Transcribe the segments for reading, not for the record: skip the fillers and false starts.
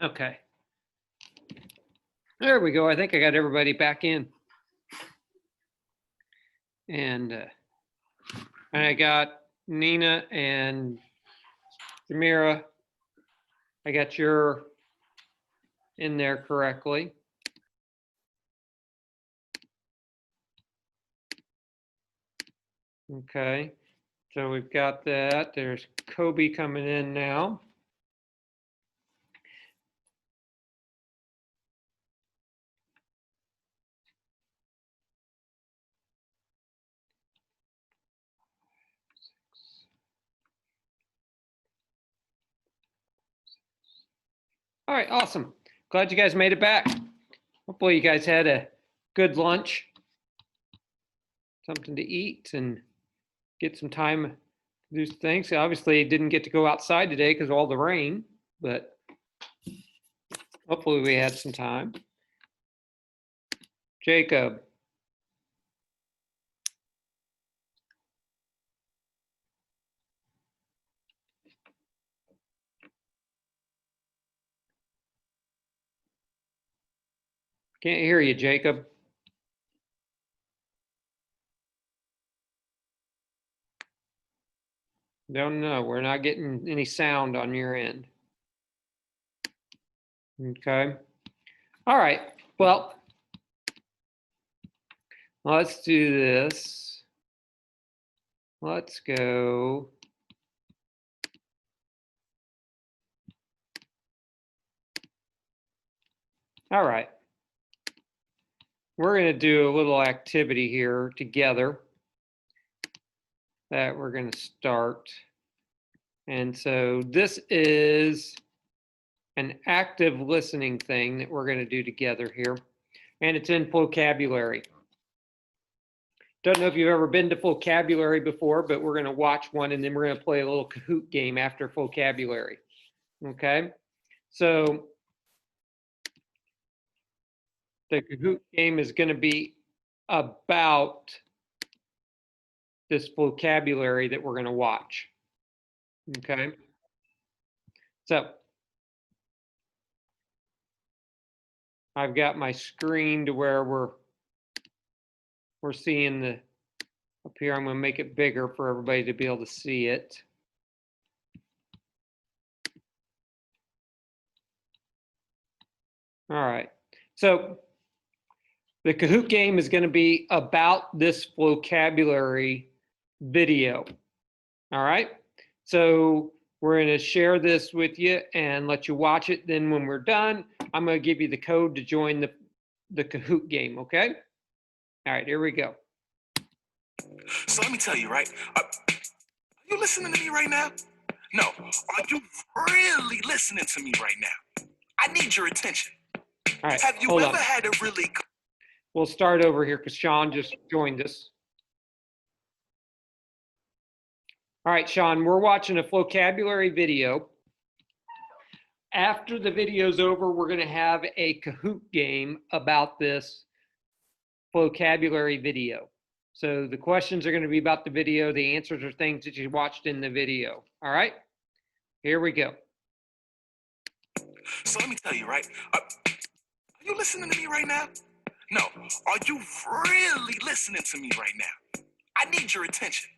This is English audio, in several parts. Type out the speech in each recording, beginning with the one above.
Okay. There we go. I think I got everybody back in. And I got Nina and Jamira. I got your in there correctly. Okay. So we've got that. There's Kobe coming in now. All right, awesome. Glad you guys made it back. Hopefully you guys had a good lunch, something to eat, and get some time to do things. Obviously didn't get to go outside today because of all the rain, but hopefully we had some time. Jacob. Can't hear you, Jacob. Don't know. We're not getting any sound on your end. Okay. All right. Well, let's do this. Let's go. All right. We're going to do a little activity here together that we're going to start. And so this is an active listening thing that we're going to do together here. And it's in vocabulary. Don't know if you've ever been to vocabulary before, but we're going to watch one and then we're going to play a little Kahoot game after vocabulary. Okay. So the Kahoot game is going to be about this vocabulary that we're going to watch. Okay. So I've got my screen to where we're seeing the up here. I'm going to make it bigger for everybody to be able to see it. All right. So the Kahoot game is going to be about this vocabulary video. All right. So we're going to share this with you and let you watch it. Then when we're done, I'm going to give you the code to join the Kahoot game. Okay. All right, here we go. So let me tell you, right? Are you listening to me right now? No. Are you really listening to me right now? I need your attention. All right. Have you ever had a really... We'll start over here because Sean just joined us. All right, Sean, we're watching a vocabulary video. After the video's over, we're going to have a Kahoot game about this vocabulary video. So the questions are going to be about the video. The answers are things that you watched in the video. All right, here we go. So let me tell you, right? Are you listening to me right now? No. Are you really listening to me right now? I need your attention.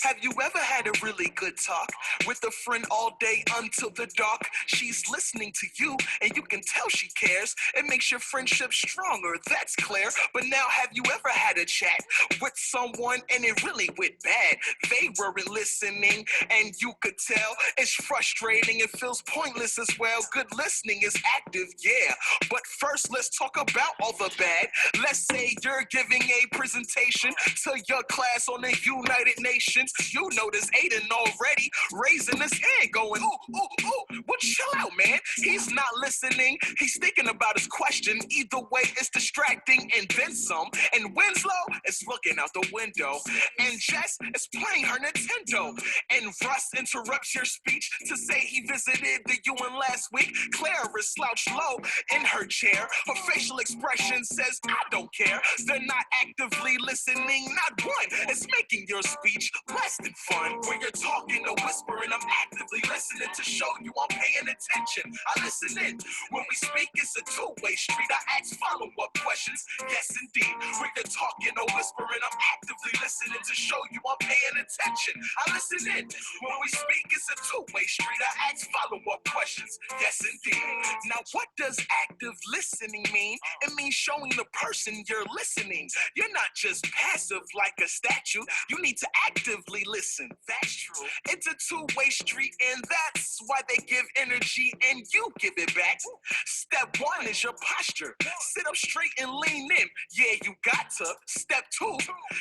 Have you ever had a really good talk with a friend all day until the dark? She's listening to you and you can tell she cares. It makes your friendship stronger, that's clear. But now have you ever had a chat with someone and it really went bad? They weren't listening and you could tell. It's frustrating, it feels pointless as well. Good listening is active, yeah. But first let's talk about all the bad. Let's say you're giving a presentation to your class on the United Nations. You notice Aiden already raising his hand going, ooh, ooh, ooh, well, chill out, man. He's not listening. He's thinking about his question. Either way, it's distracting and then some. And Winslow is looking out the window. And Jess is playing her Nintendo. And Russ interrupts your speech to say he visited the UN last week. Claire is slouched low in her chair. Her facial expression says, I don't care. They're not actively listening, not one. It's making your speech blessed and fun. When you're talking or whispering, I'm actively listening to show you I'm paying attention. I listen in. When we speak, it's a two-way street. I ask follow-up questions. Yes, indeed. When you're talking or whispering, I'm actively listening to show you I'm paying attention. I listen in. When we speak, it's a two-way street. I ask follow-up questions. Yes, indeed. Now, what does active listening mean? It means showing the person you're listening. You're not just passive like a statue. You need to actively listen. That's true. It's a two-way street, and that's why they give energy and you give it back. Step one is your posture. Sit up straight and lean in. Yeah, you got to. Step two,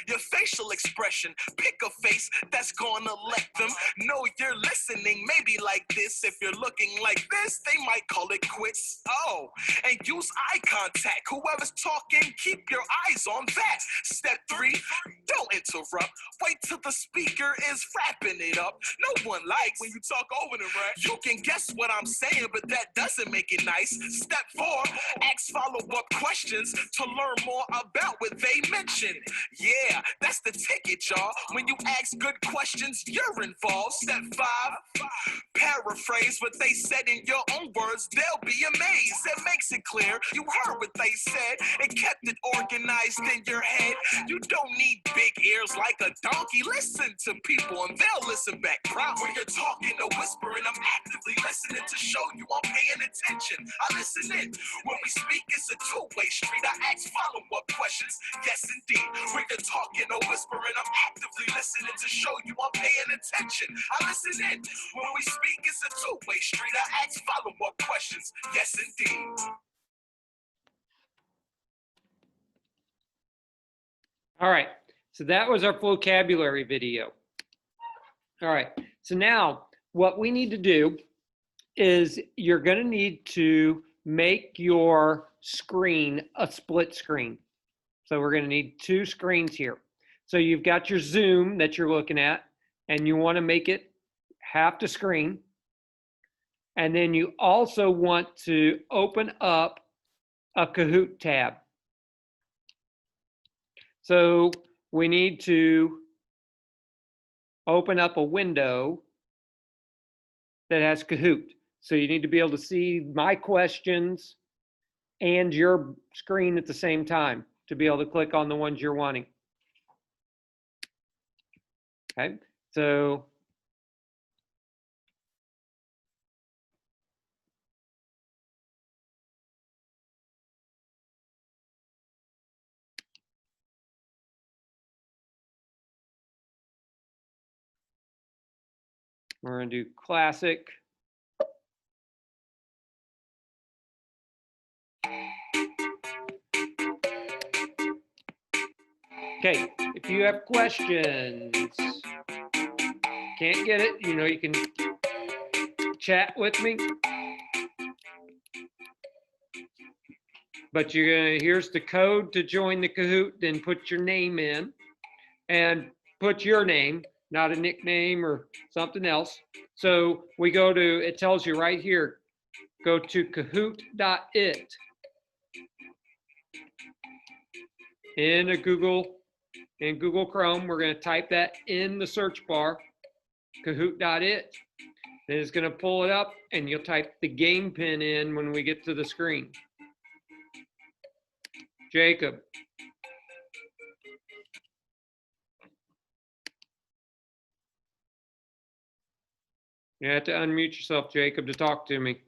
your facial expression. Pick a face that's gonna let them know you're listening. Maybe like this. If you're looking like this, they might call it quits. Oh, and use eye contact. Whoever's talking, keep your eyes on that. Step three, don't interrupt. Wait till the speaker is wrapping it up. No one likes when you talk over them, right? You can guess what I'm saying, but that doesn't make it nice. Step four, ask follow-up questions to learn more about what they mentioned. Yeah, that's the ticket, y'all. When you ask good questions, you're involved. Step five, paraphrase what they said in your own words. They'll be amazed. It makes it clear you heard what they said and kept it organized in your head. You don't need big ears like a donkey. Listen to people and they'll listen back proud. When you're talking or whispering, I'm actively listening to show you I'm paying attention. I listen in. When we speak, it's a two-way street. I ask follow-up questions. Yes, indeed. When you're talking or whispering, I'm actively listening to show you I'm paying attention. I listen in. When we speak, it's a two-way street. I ask follow-up questions. Yes, indeed. All right, so that was our vocabulary video. All right, so now what we need to do is you're going to need to make your screen a split screen. So we're going to need two screens here. So you've got your Zoom that you're looking at, and you want to make it half the screen. And then you also want to open up a Kahoot tab. So we need to open up a window that has Kahoot. So you need to be able to see my questions and your screen at the same time to be able to click on the ones you're wanting. Okay, so we're going to do classic. Okay, if you have questions, can't get it, you know, you can chat with me. But you're gonna, here's the code to join the Kahoot, then put your name in and put your name, not a nickname or something else. So we go to, it tells you right here, go to kahoot.it in Google Chrome. We're going to type that in the search bar, kahoot.it. Then it's going to pull it up and you'll type the game pin in when we get to the screen. Jacob. You have to unmute yourself, Jacob, to talk to me.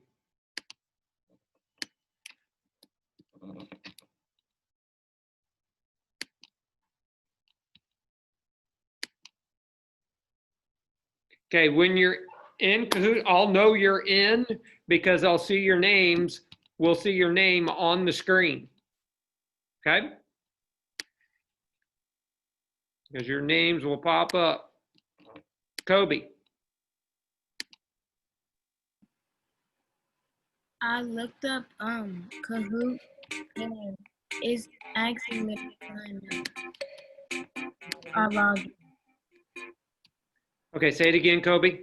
Okay, when you're in Kahoot, I'll know you're in because I'll see your names. We'll see your name on the screen. Okay? Because your names will pop up. Kobe. I looked up Kahoot and it's asking me to sign up or log in. Okay, say it again, Kobe.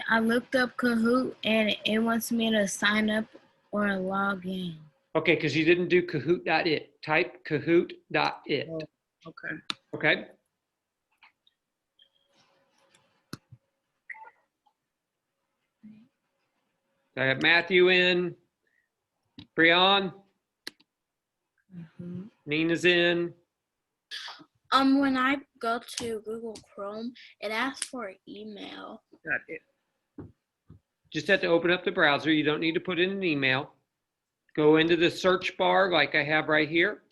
I looked up Kahoot and it wants me to sign up or log in. Okay, because you didn't do kahoot.it. Type kahoot.it. Oh, okay. Okay? I have Matthew in. Brian, Kahoot. Nina's in. When I go to Google Chrome, it asks for an email. Got it. Just have to open up the browser. You don't need to put in an email. Go into the search bar like I have right here.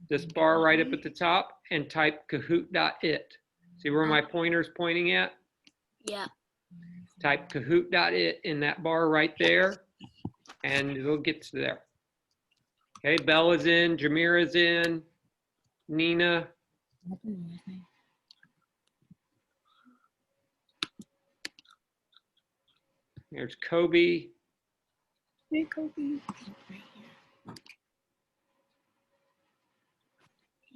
This bar right up at the top and type kahoot.it. See where my pointer's pointing at? Yeah. Type kahoot.it in that bar right there and it'll get to there. Okay, Bella's in, Jamira's in, Nina. There's Kobe. Hey, Kobe.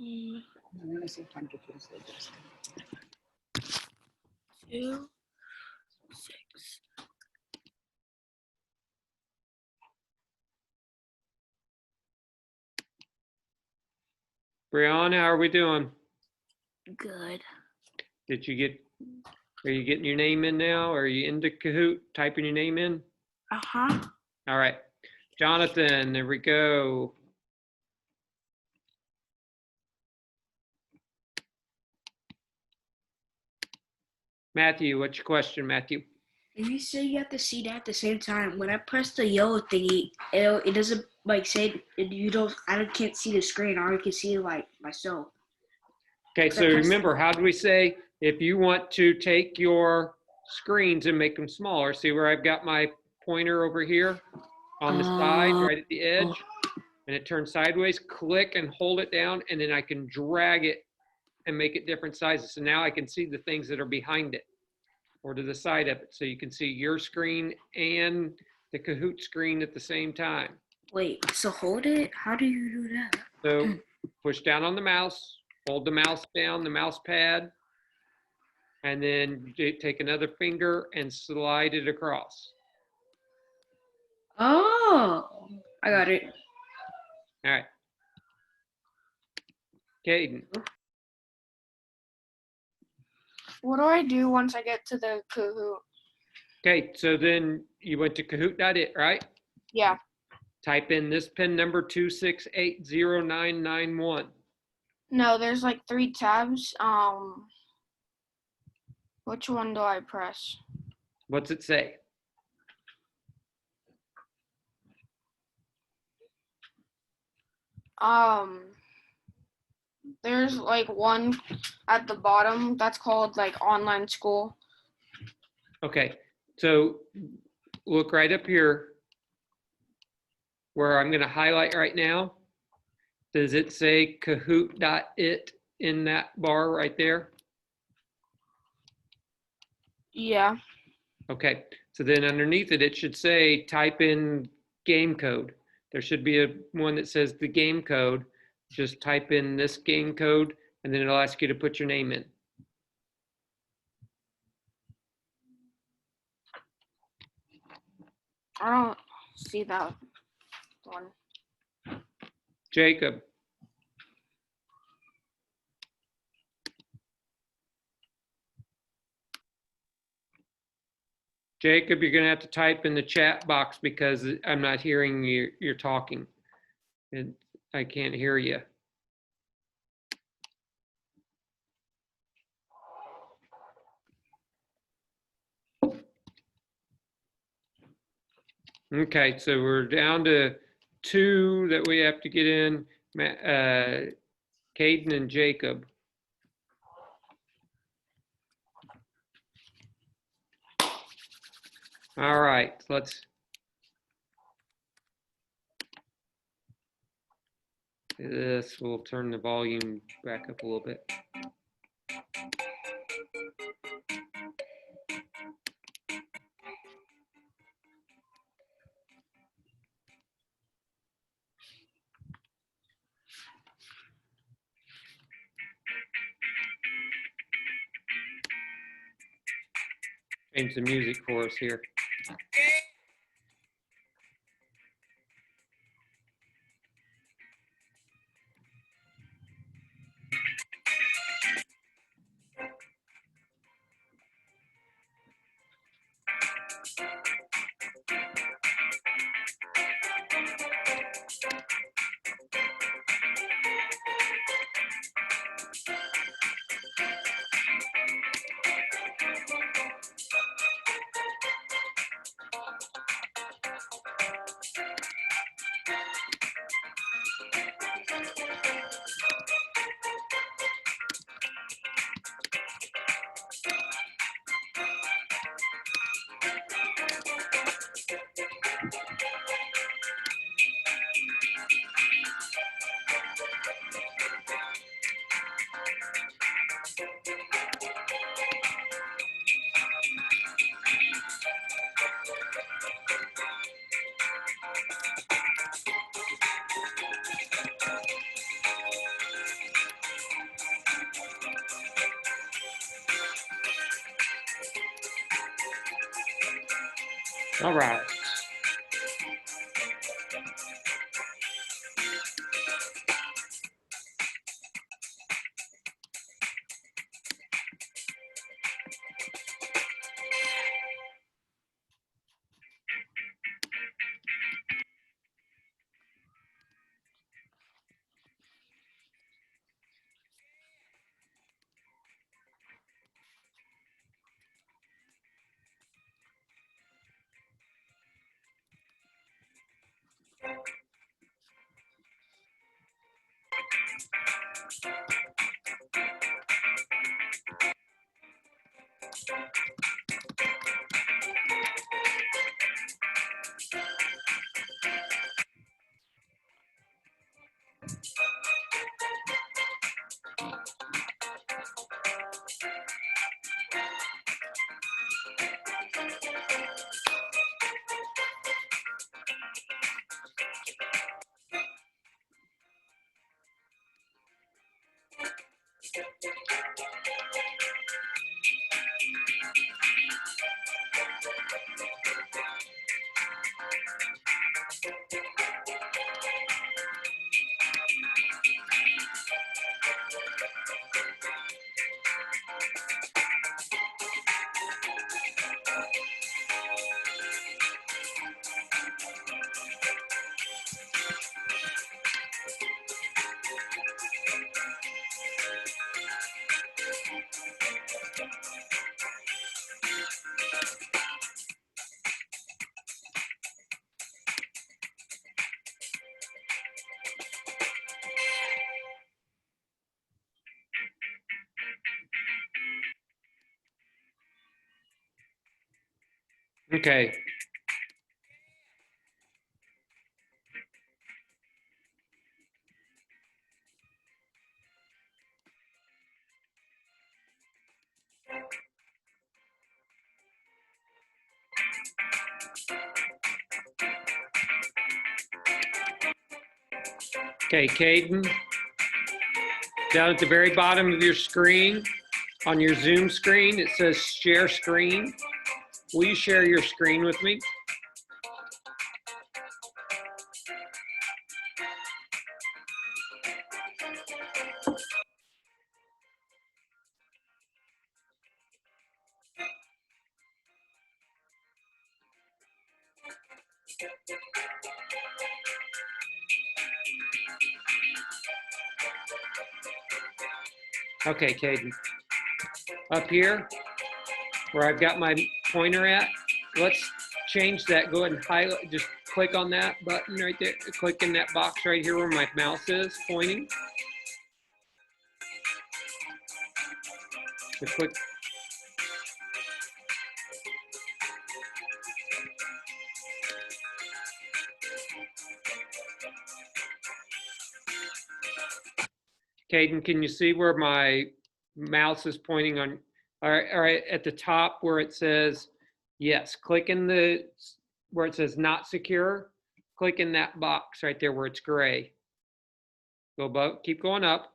Mm, I'm gonna say 100 Tuesday, just. 2, 6. Brianna, how are we doing? Good. Did you get, are you getting your name in now? Are you into Kahoot, typing your name in? Uh-huh. All right. Jonathan, there we go. Matthew, what's your question, Matthew? If you say you have to see that at the same time, when I press the yellow thingy, it doesn't like say you don't. Can't see the screen. I only can see like myself. Okay, so remember, how do we say if you want to take your screens and make them smaller? See where I've got my pointer over here on the side, right at the edge, and it turns sideways. Click and hold it down, and then I can drag it and make it different sizes. So now I can see the things that are behind it or to the side of it. So you can see your screen and the Kahoot screen at the same time. Wait, so hold it? How do you do that? So push down on the mouse, hold the mouse down, the mouse pad, and then take another finger and slide it across. Oh, I got it. All right. Caden. What do I do once I get to the Kahoot? Okay, so then you went to kahoot.it, right? Yeah. Type in this pin number 2680991. No, there's like 3 tabs. Which one do I press? What's it say? There's like one at the bottom that's called like online school. Okay, so look right up here where I'm going to highlight right now. Does it say kahoot.it in that bar right there? Yeah. Okay, so then underneath it, it should say type in game code. There should be one that says the game code. Just type in this game code and then it'll ask you to put your name in. I don't see that one. Jacob. Jacob, you're gonna have to type in the chat box because I'm not hearing you, you're talking. And I can't hear you. Okay, so we're down to 2 that we have to get in, Caden and Jacob. All right, let's do this. We'll turn the volume back up a little bit. Change the music for us here. All right. Okay. Okay, Caden, down at the very bottom of your screen, on your Zoom screen, it says share screen. Will you share your screen with me? Okay, Caden. Up here, where I've got my pointer at, let's change that. Go ahead and highlight, just click on that button right there. Click in that box right here where my mouse is pointing. So click. Caden, can you see where my mouse is pointing on? All right, at the top where it says, yes, click in the, where it says not secure, click in that box right there where it's gray. Go above, keep going up,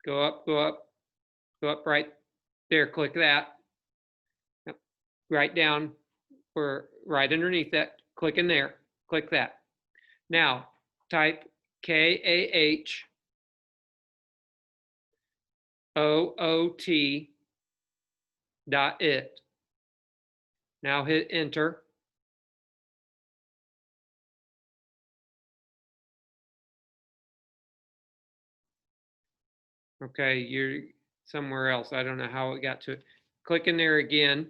go up, go up, go up right there, click that. Yep. Right down, or right underneath that, click in there, click that. Now, type KAHOOT.it. Now hit enter. Okay, you're somewhere else. I don't know how it got to it. Click in there again.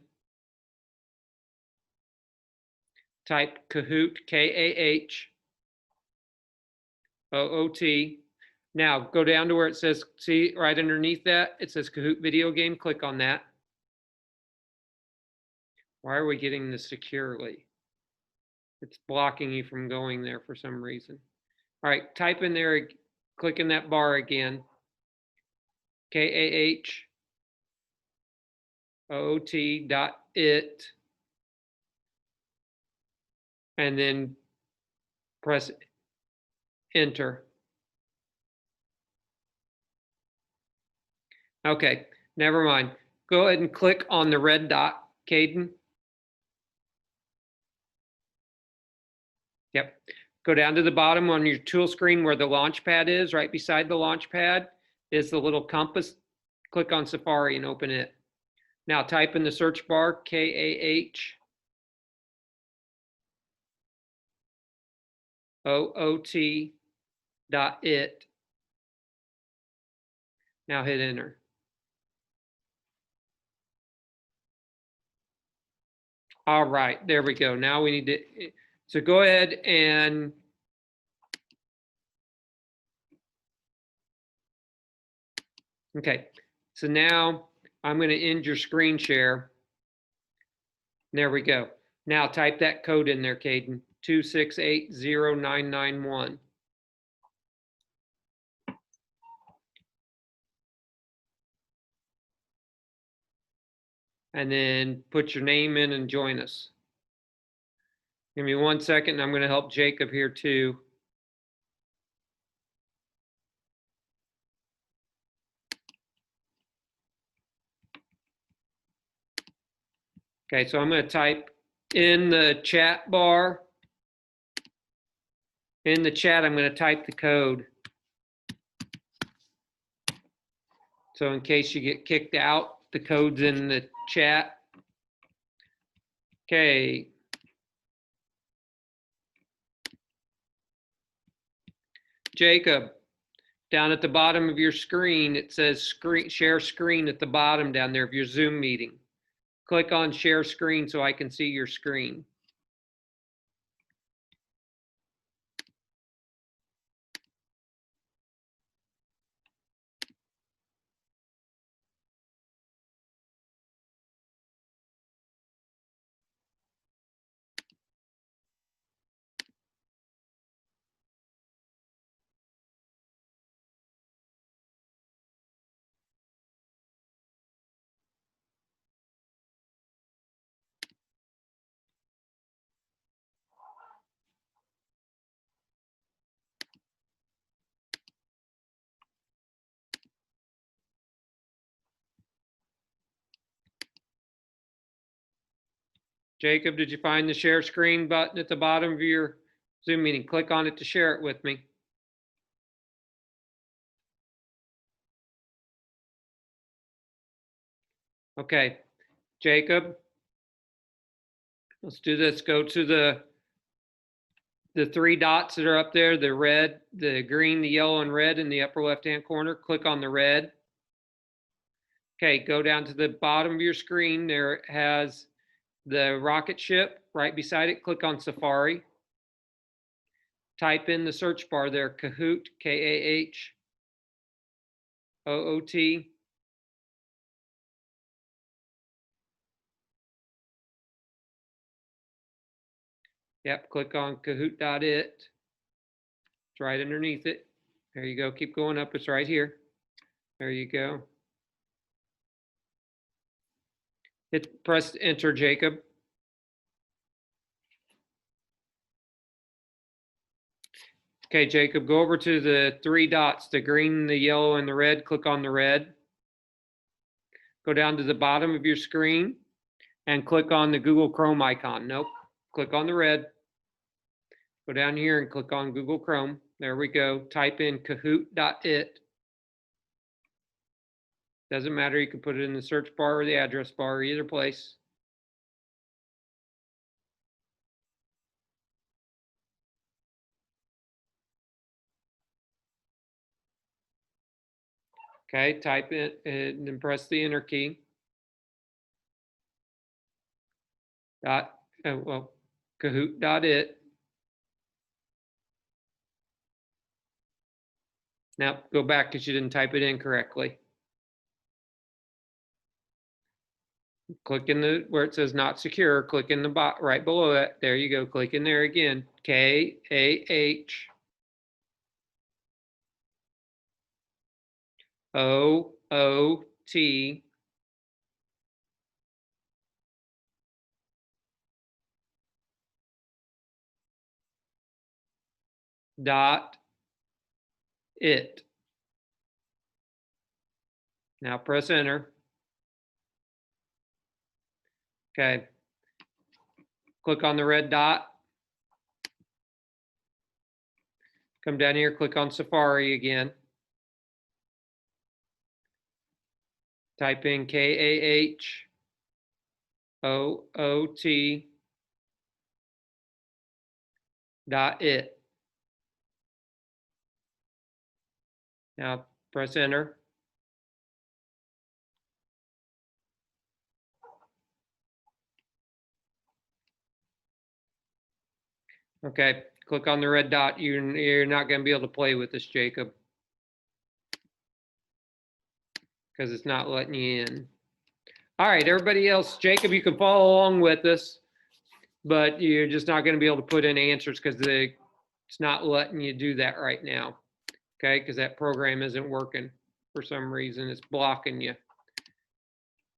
Type Kahoot, KAHOOT. Now go down to where it says, see right underneath that, it says Kahoot video game. Click on that. Why are we getting this securely? It's blocking you from going there for some reason. All right, type in there, click in that bar again. KAHOOT.it. And then press enter. Okay, never mind. Go ahead and click on the red dot, Caden. Yep. Go down to the bottom on your tool screen where the launch pad is. Right beside the launch pad is the little compass. Click on Safari and open it. Now type in the search bar KAH OOT.it. Now hit enter. All right, there we go. Now we need to, so go ahead and okay. So now I'm going to end your screen share. There we go. Now type that code in there, Caden, 2680991. And then put your name in and join us. Give me 1 second, and I'm going to help Jacob here too. Okay, so I'm going to type in the chat bar. In the chat, I'm going to type the code. So in case you get kicked out, the code's in the chat. Okay. Jacob, down at the bottom of your screen, it says screen, share screen at the bottom down there of your Zoom meeting. Click on share screen so I can see your screen. Jacob, did you find the share screen button at the bottom of your Zoom meeting? Click on it to share it with me. Okay, Jacob, let's do this. Go to the 3 dots that are up there, the red, the green, the yellow, and red in the upper left-hand corner. Click on the red. Okay, go down to the bottom of your screen. There it has the rocket ship. Right beside it, click on Safari. Type in the search bar there, Kahoot, K-A-H-O-O-T. Yep, click on Kahoot.it. It's right underneath it. There you go. Keep going up. It's right here. There you go. Press enter, Jacob. Okay, Jacob, go over to the 3 dots, the green, the yellow, and the red. Click on the red. Go down to the bottom of your screen and click on the Google Chrome icon. Nope. Click on the red. Go down here and click on Google Chrome. There we go. Type in Kahoot.it. Doesn't matter. You can put it in the search bar or the address bar, either place. Okay, type it and then press the enter key. Kahoot.it. Now go back because you didn't type it in correctly. Click in the where it says not secure, click in the bot right below it. There you go. Click in there again. KAHOOT. .it. Now press enter. Okay. Click on the red dot. Come down here, click on Safari again. Type in KAHOOT.it. Now press enter. Okay, click on the red dot. You're not going to be able to play with this, Jacob, because it's not letting you in. All right, everybody else, Jacob, you can follow along with us, but you're just not going to be able to put in answers because it's not letting you do that right now. Okay, because that program isn't working for some reason. It's blocking you.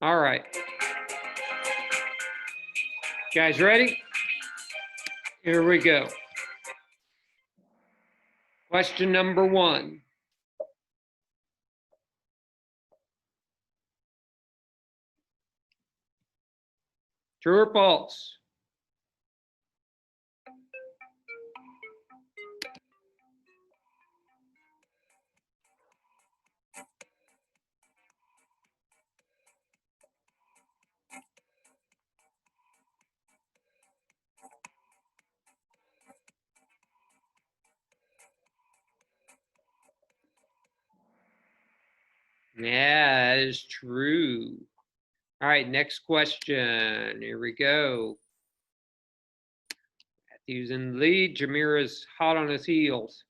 All right. Guys, ready? Here we go. Question number 1. True or false? Yeah, that is true. All right, next question. Here we go. Matthew's in the lead. Jamira's hot on his heels.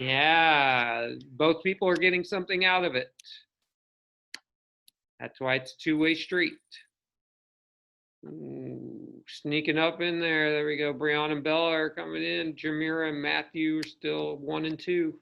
Yeah, both people are getting something out of it. That's why it's a two-way street. Ooh, sneaking up in there. There we go. Brianna and Bella are coming in. Jamira and Matthew are still 1 and 2.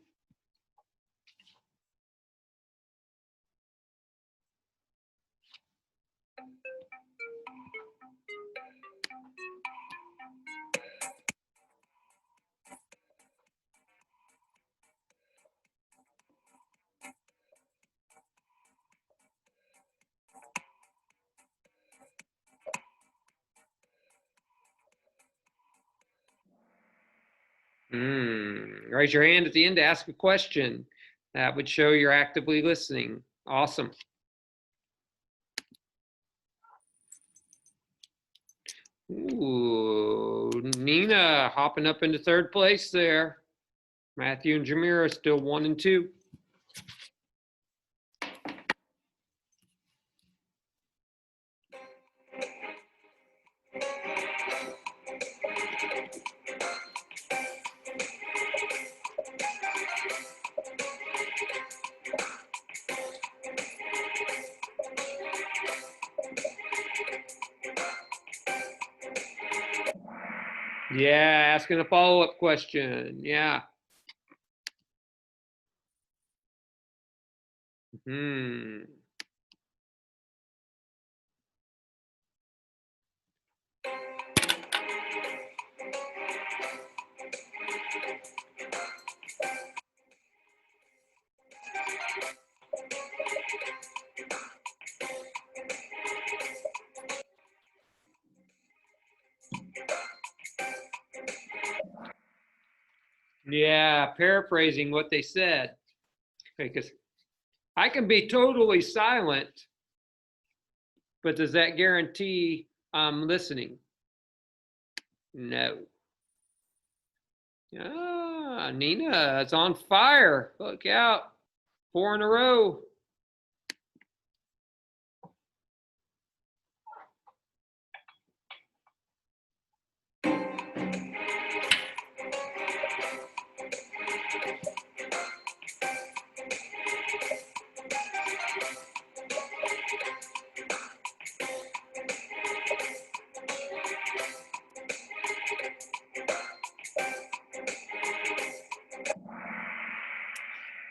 Raise your hand at the end to ask a question. That would show you're actively listening. Awesome. Ooh, Nina hopping up into 3rd place there. Matthew and Jamira still 1 and 2. Yeah, asking a follow-up question. Yeah. Yeah, paraphrasing what they said. Because I can be totally silent, but does that guarantee I'm listening? No. Ah, Nina, it's on fire. Look out. 4 in a row.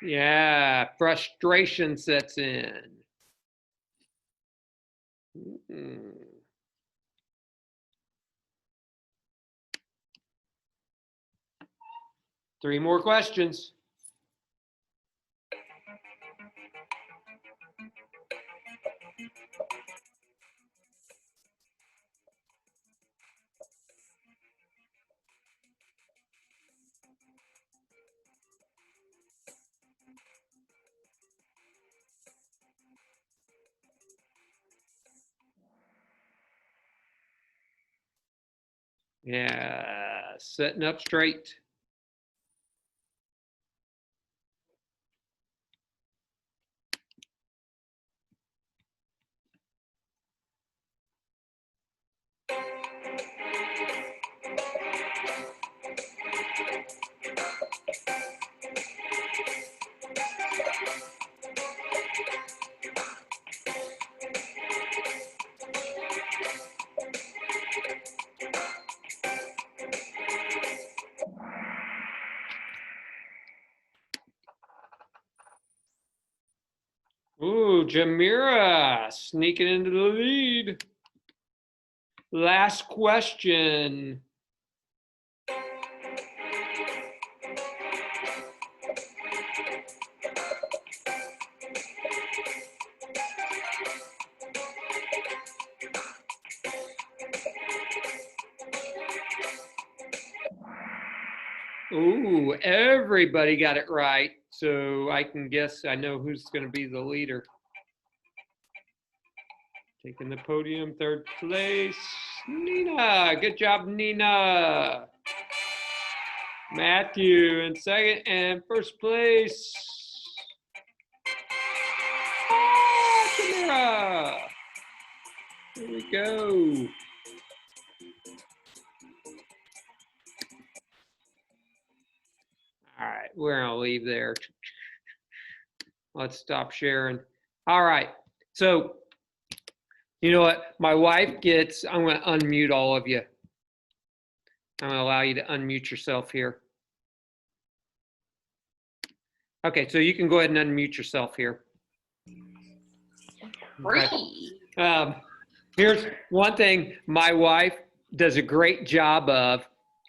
Yeah, frustration sets in. Mm. Three more questions. Yeah, sitting up straight. Ooh, Jamira sneaking into the lead. Last question. Ooh, everybody got it right. So I can guess I know who's going to be the leader. Taking the podium, third place, Nina. Good job, Nina. Matthew in second, and first place, Tamara. Here we go. All right, we're gonna leave there. Let's stop sharing. All right, so you know what? My wife gets, I'm gonna unmute all of you. I'm gonna allow you to unmute yourself here. Okay, so you can go ahead and unmute yourself here. Okay. Here's one thing my wife does a great job of.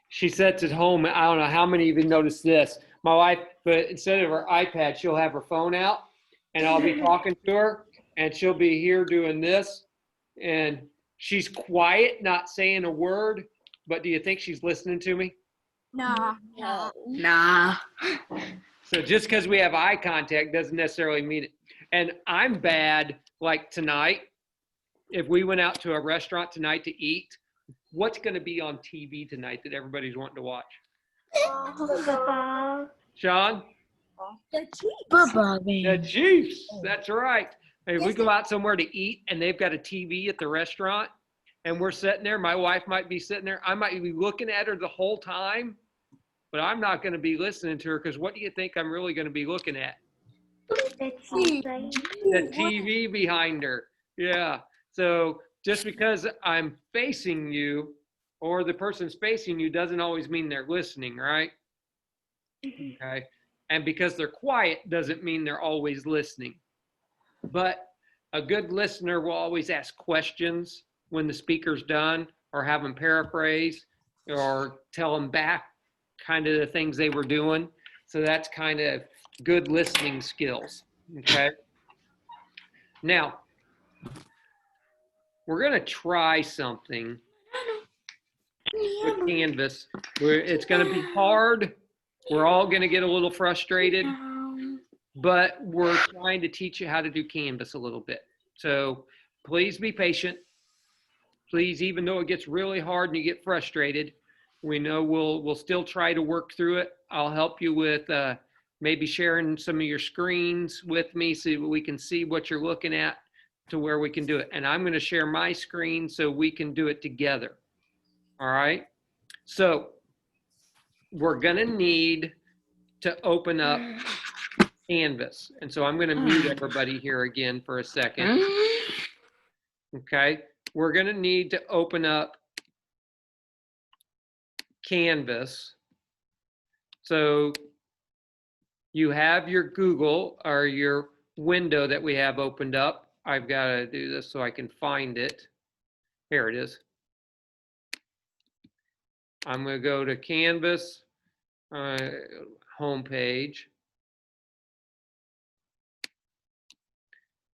She sits at home. I don't know how many of you noticed this. My wife, but instead of her iPad, she'll have her phone out, and I'll be talking to her, and she'll be here doing this, and she's quiet, not saying a word. But do you think she's listening to me? Nah. Nah. So just because we have eye contact doesn't necessarily mean it. And I'm bad, like tonight, if we went out to a restaurant tonight to eat, what's going to be on TV tonight that everybody's wanting to watch? Sean? Football The game. Chiefs. That's right. If we go out somewhere to eat and they've got a TV at the restaurant and we're sitting there, my wife might be sitting there. I might be looking at her the whole time, but I'm not going to be listening to her because what do you think I'm really going to be looking at? The TV behind her. Yeah. So just because I'm facing you or the person's facing you doesn't always mean they're listening, right? Okay. And because they're quiet doesn't mean they're always listening. But a good listener will always ask questions when the speaker's done or have them paraphrase or tell them back kind of the things they were doing. So that's kind of good listening skills. Okay. Now, we're going to try something with Canvas where it's going to be hard. We're all going to get a little frustrated, but we're trying to teach you how to do Canvas a little bit. So please be patient. Please, even though it gets really hard and you get frustrated, We know we'll still try to work through it. I'll help you with maybe sharing some of your screens with me so we can see what you're looking at to where we can do it. And I'm going to share my screen so we can do it together. All right. So we're going to need to open up Canvas. And so I'm going to mute everybody here again for a second. Okay. We're going to need to open up Canvas. So you have your Google or your window that we have opened up. I've got to do this so I can find it. Here it is. I'm going to go to Canvas homepage.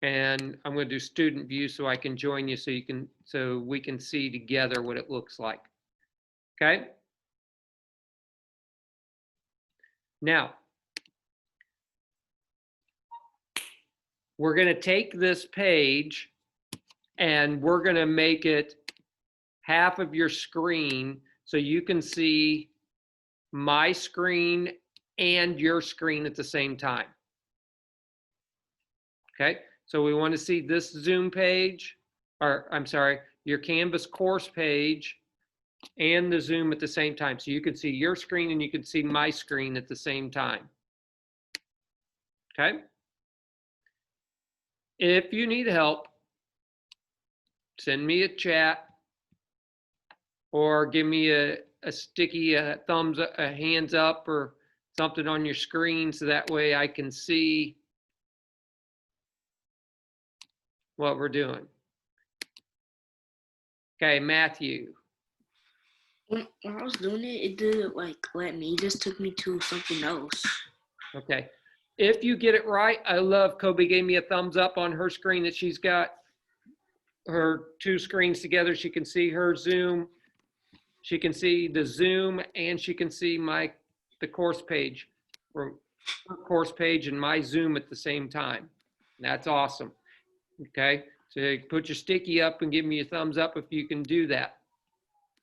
And I'm going to do student view so I can join you so we can see together what it looks like. Okay. Now, we're going to take this page and we're going to make it half of your screen so you can see my screen and your screen at the same time. Okay, so we want to see this Zoom page, or I'm sorry, your Canvas course page and the Zoom at the same time. So you can see your screen and you can see my screen at the same time. Okay. If you need help, send me a chat or give me a sticky thumbs up, a hands up or something on your screen so that way I can see what we're doing. Okay, Matthew. When I was doing it, it didn't like let me. It just took me to something else. Okay. If you get it right, I love Kobe gave me a thumbs up on her screen that she's got her two screens together. She can see her Zoom. She can see the Zoom and she can see the course page or her course page and my Zoom at the same time. That's awesome. Okay. So put your sticky up and give me a thumbs up if you can do that.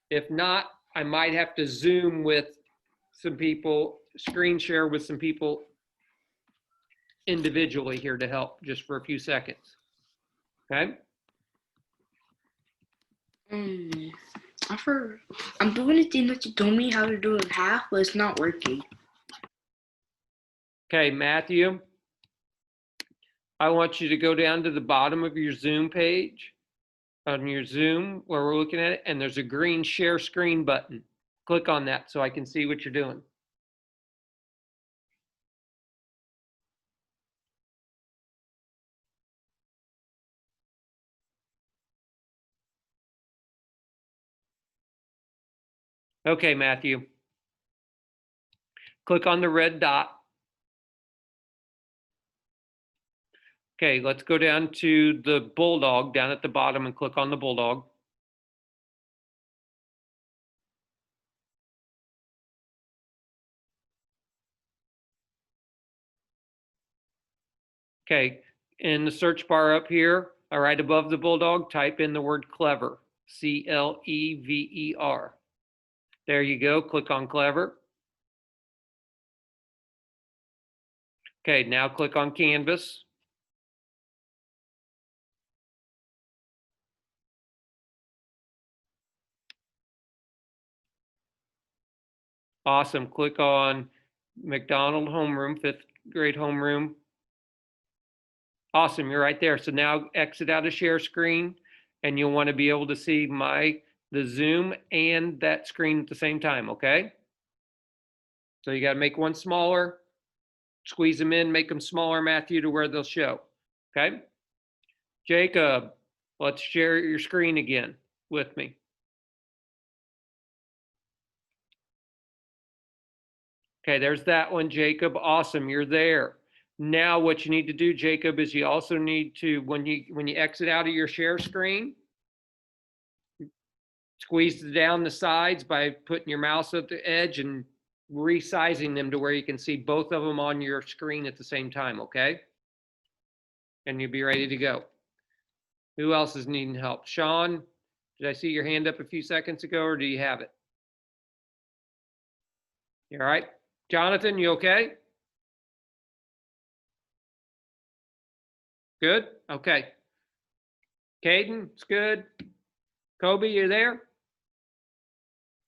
If not, I might have to Zoom with some people, screen share with some people individually here to help just for a few seconds. Okay. I'm doing the thing that you told me how to do in half, but it's not working. Okay, Matthew, I want you to go down to the bottom of your Zoom page on your Zoom where we're looking at it, and there's a green share screen button. Click on that so I can see what you're doing. Okay, Matthew. Click on the red dot. Okay, let's go down to the bulldog down at the bottom and click on the bulldog. Okay, in the search bar up here, right above the bulldog, type in the word clever, C-L-E-V-E-R. There you go, click on clever. Okay, now click on Canvas. Awesome, click on McDonald homeroom, 5th grade homeroom. Awesome, you're right there. So now exit out of share screen and you'll want to be able to see the Zoom and that screen at the same time, okay? So you got to make one smaller, squeeze them in, make them smaller, Matthew, to where they'll show, okay? Jacob, let's share your screen again with me. Okay, there's that one, Jacob. Awesome, you're there. Now what you need to do, Jacob, is you also need to, when you exit out of your share screen, squeeze down the sides by putting your mouse at the edge and resizing them to where you can see both of them on your screen at the same time, okay? And you'll be ready to go. Who else is needing help? Sean, did I see your hand up a few seconds ago or do you have it? All right. Jonathan, you okay? Good? Okay. Caden, it's good. Kobe, you there?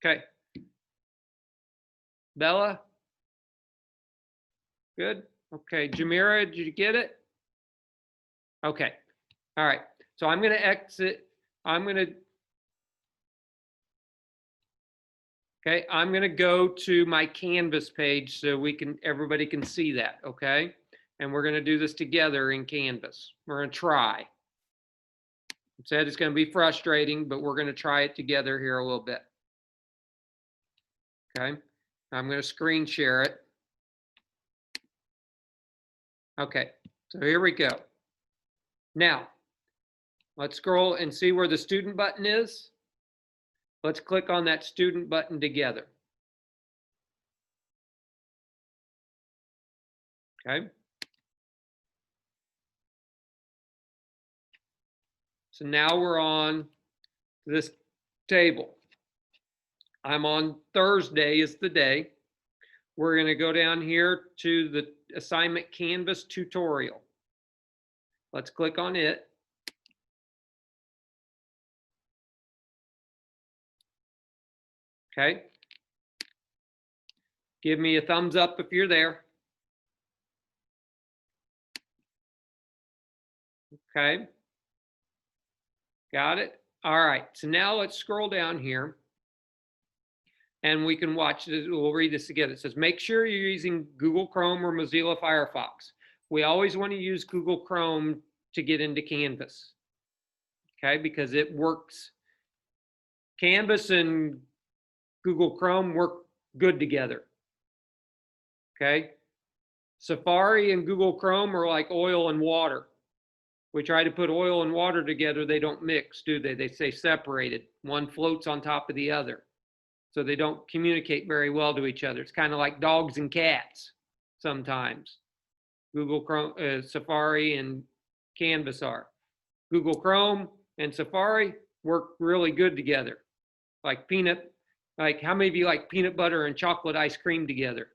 Okay. Bella? Good? Okay. Jamira, did you get it? Okay. All right. So I'm going to exit. I'm going to go to my Canvas page so everybody can see that, okay? And we're going to do this together in Canvas. We're going to try. I said it's going to be frustrating, but we're going to try it together here a little bit. Okay. I'm going to screen share it. Okay. So here we go. Now, let's scroll and see where the student button is. Let's click on that student button together. Okay. So now we're on this table. I'm on Thursday is the day. We're going to go down here to the assignment Canvas tutorial. Let's click on it. Okay. Give me a thumbs up if you're there. Okay. Got it? All right. So now let's scroll down here and we can watch this. We'll read this together. It says, make sure you're using Google Chrome or Mozilla Firefox. We always want to use Google Chrome to get into Canvas. Okay, because it works. Canvas and Google Chrome work good together. Okay. Safari and Google Chrome are like oil and water. We try to put oil and water together, they don't mix, do they? They stay separated. One floats on top of the other. So they don't communicate very well to each other. It's kind of like dogs and cats sometimes. Google Chrome, Safari and Canvas are. Google Chrome and Safari work really good together. Like how many of you like peanut butter and chocolate ice cream together?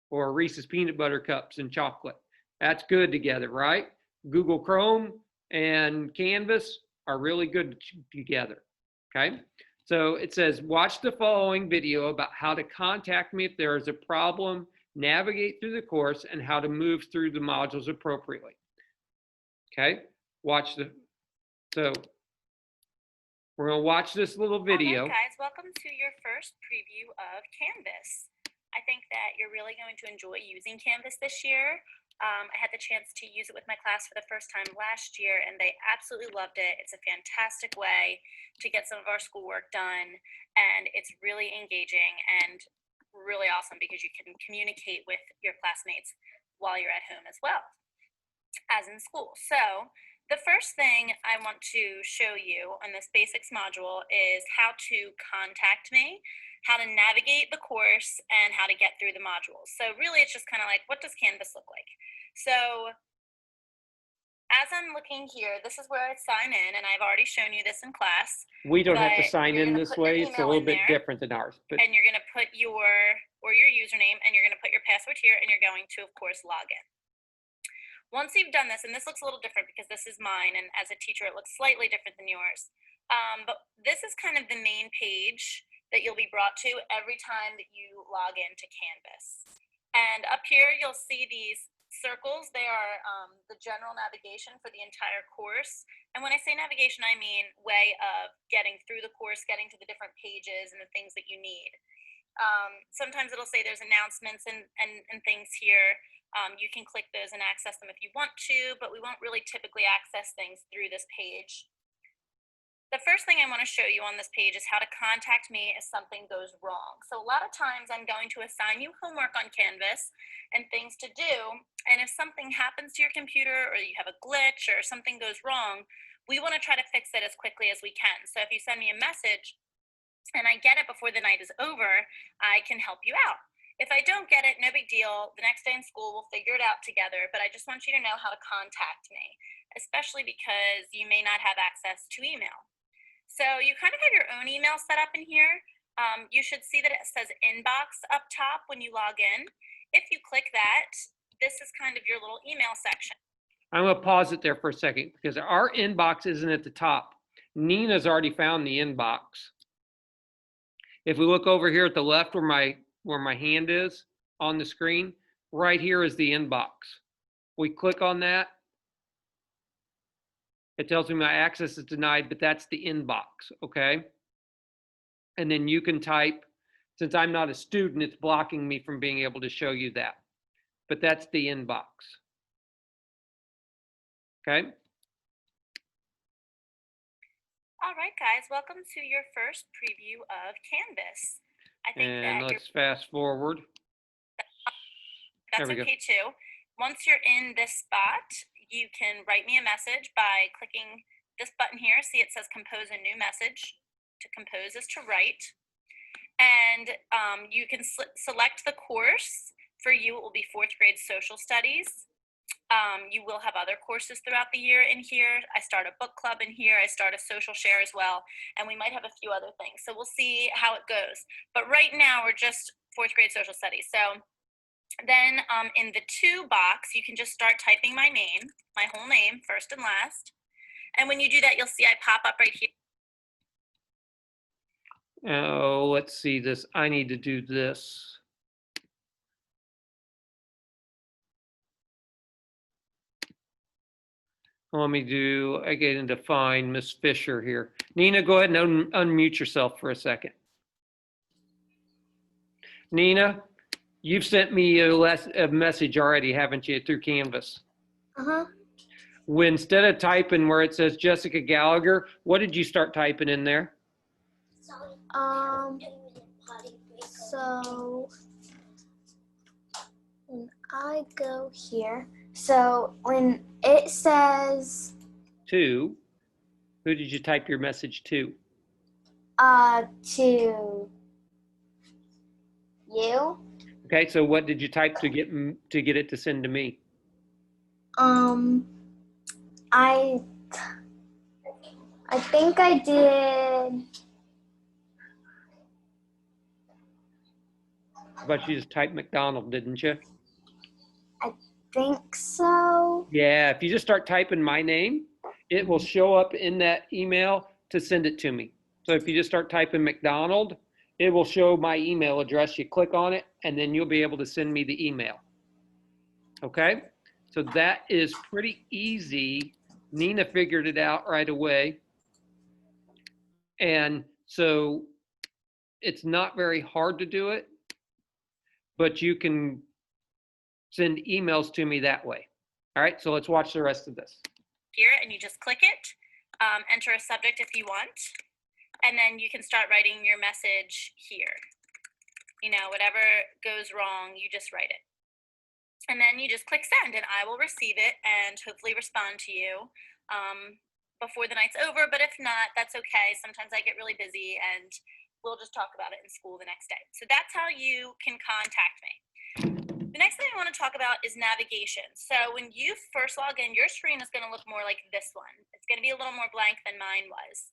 Or Reese's peanut butter cups and chocolate? That's good together, right? Google Chrome and Canvas are really good together, okay? So it says, watch the following video about how to contact me if there is a problem, navigate through the course, and how to move through the modules appropriately. Okay, so we're gonna watch this little video. All right, guys, welcome to your first preview of Canvas. I think that you're really going to enjoy using Canvas this year. I had the chance to use it with my class for the first time last year, and they absolutely loved it. It's a fantastic way to get some of our schoolwork done, and it's really engaging and really awesome because you can communicate with your classmates while you're at home as well as in school. So the first thing I want to show you on this basics module is how to contact me, how to navigate the course, and how to get through the modules. So really it's just kind of like, what does Canvas look like? So as I'm looking here, this is where I sign in, and I've already shown you this in class. We don't have to But sign you're in gonna this put your way. It's a email little in bit there, different than ours. But and you're going to put your username, and you're going to put your password here, and you're going to, of course, log in. Once you've done this, and this looks a little different because this is mine, and as a teacher, it looks slightly different than yours. But this is kind of the main page that you'll be brought to every time that you log into Canvas. And up here, you'll see these circles. They are the general navigation for the entire course. And when I say navigation, I mean way of getting through the course, getting to the different pages and the things that you need. Sometimes it'll say there's announcements and things here. You can click those and access them if you want to, but we won't really typically access things through this page. The first thing I want to show you on this page is how to contact me if something goes wrong. So a lot of times I'm going to assign you homework on Canvas and things to do, and if something happens to your computer or you have a glitch or something goes wrong, we want to try to fix it as quickly as we can. So if you send me a message and I get it before the night is over, I can help you out. If I don't get it, no big deal. The next day in school, we'll figure it out together, but I just want you to know how to contact me, especially because you may not have access to email. So you kind of have your own email set up in here. you should see that it says inbox up top when you log in. If you click that, this is kind of your little email section. I'm going to pause it there for a second because our inbox isn't at the top. Nina's already found the inbox. If we look over here at the left where my hand is on the screen, right here is the inbox. We click on that. It tells me my access is denied, but that's the inbox, okay? And then you can type, since I'm not a student, it's blocking me from being able to show you that. But that's the inbox. Okay? All right, guys, welcome to your first preview of Canvas. I think And that let's fast forward. that's there we go. okay too. Once you're in this spot, you can write me a message by clicking this button here. See, it says compose a new message. To compose is to write. And you can select the course. For you, it will be 4th grade social studies. You will have other courses throughout the year in here. I start a book club in here. I start a social share as well. And we might have a few other things. So we'll see how it goes. But right now, we're just 4th grade social studies. So then in the to box, you can just start typing my name, my whole name, first and last. And when you do that, you'll see I pop up right here. Oh, let's see this. I need to do this. Let me do, I get into find Miss Fisher here. Nina, go ahead and unmute yourself for a second. Nina, you've sent me a message already, haven't you, through Canvas? Uh-huh. When instead of typing where it says Jessica Gallagher, what did you start typing in there? So when I go here, so when it says To, who did you type your message to? to you, Okay, so what did you type to get it to send to me? I think I did. But you just typed McDonald, didn't you? Think so. Yeah, if you just start typing my name, it will show up in that email to send it to me. So if you just start typing McDonald, it will show my email address. You click on it, and then you'll be able to send me the email. Okay? So that is pretty easy. Nina figured it out right away. And so it's not very hard to do it, but you can send emails to me that way. All right, so let's watch the rest of this. Here, and you just click it, enter a subject if you want, and then you can start writing your message here. You know, whatever goes wrong, you just write it. And then you just click send, and I will receive it and hopefully respond to you before the night's over. But if not, that's okay. Sometimes I get really busy, and we'll just talk about it in school the next day. So that's how you can contact me. The next thing I want to talk about is navigation. So when you first log in, your screen is going to look more like this one. It's going to be a little more blank than mine was.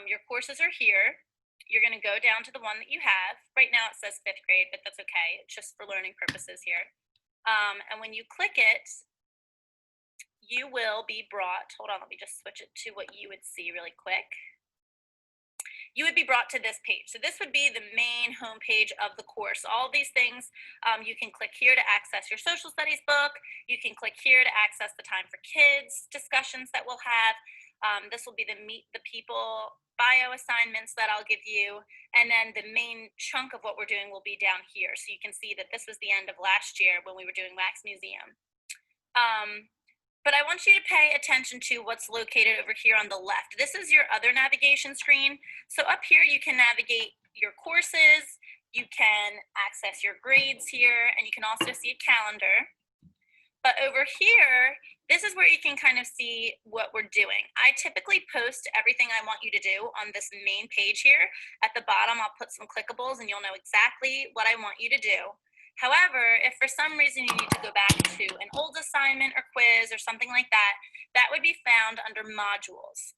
Your courses are here. You're going to go down to the one that you have. Right now it says 5th grade, but that's okay. It's just for learning purposes here. And when you click it, you will be brought, hold on, let me just switch it to what you would see really quick. You would be brought to this page. So this would be the main homepage of the course. All of these things, you can click here to access your social studies book. You can click here to access the Time for Kids discussions that we'll have. This will be the Meet the People bio assignments that I'll give you. And then the main chunk of what we're doing will be down here. So you can see that this was the end of last year when we were doing Wax Museum. But I want you to pay attention to what's located over here on the left. This is your other navigation screen. So up here, you can navigate your courses, you can access your grades here, and you can also see a calendar. But over here, this is where you can kind of see what we're doing. I typically post everything I want you to do on this main page here. At the bottom, I'll put some clickables and you'll know exactly what I want you to do. However, if for some reason you need to go back to an old assignment or quiz or something like that, that would be found under modules.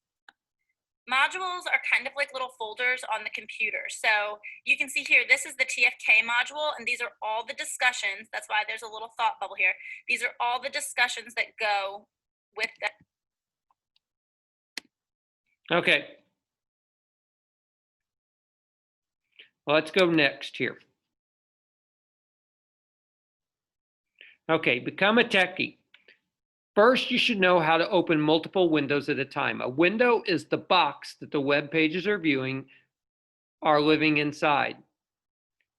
Modules are kind of like little folders on the computer. So you can see here, this is the TFK module, and these are all the discussions. That's why there's a little thought bubble here. These are all the discussions that go with that. Okay. Let's go next here. Okay, become a techie. First, you should know how to open multiple windows at a time. A window is the box that the web pages are viewing are living inside.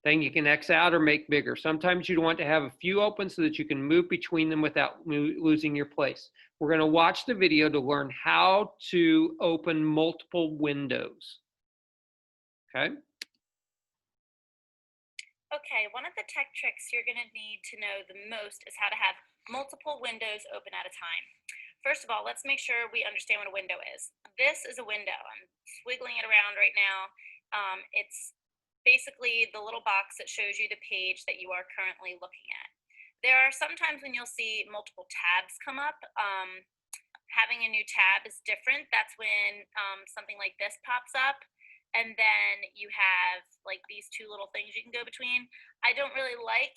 Then you can X out or make bigger. Sometimes you want to have a few open so that you can move between them without losing your place. We're going to watch the video to learn how to open multiple windows. Okay. Okay, one of the tech tricks you're going to need to know the most is how to have multiple windows open at a time. First of all, let's make sure we understand what a window is. This is a window. I'm swiggling it around right now. It's basically the little box that shows you the page that you are currently looking at. There are some times when you'll see multiple tabs come up. Having a new tab is different. That's when something like this pops up. And then you have like these two little things you can go between. I don't really like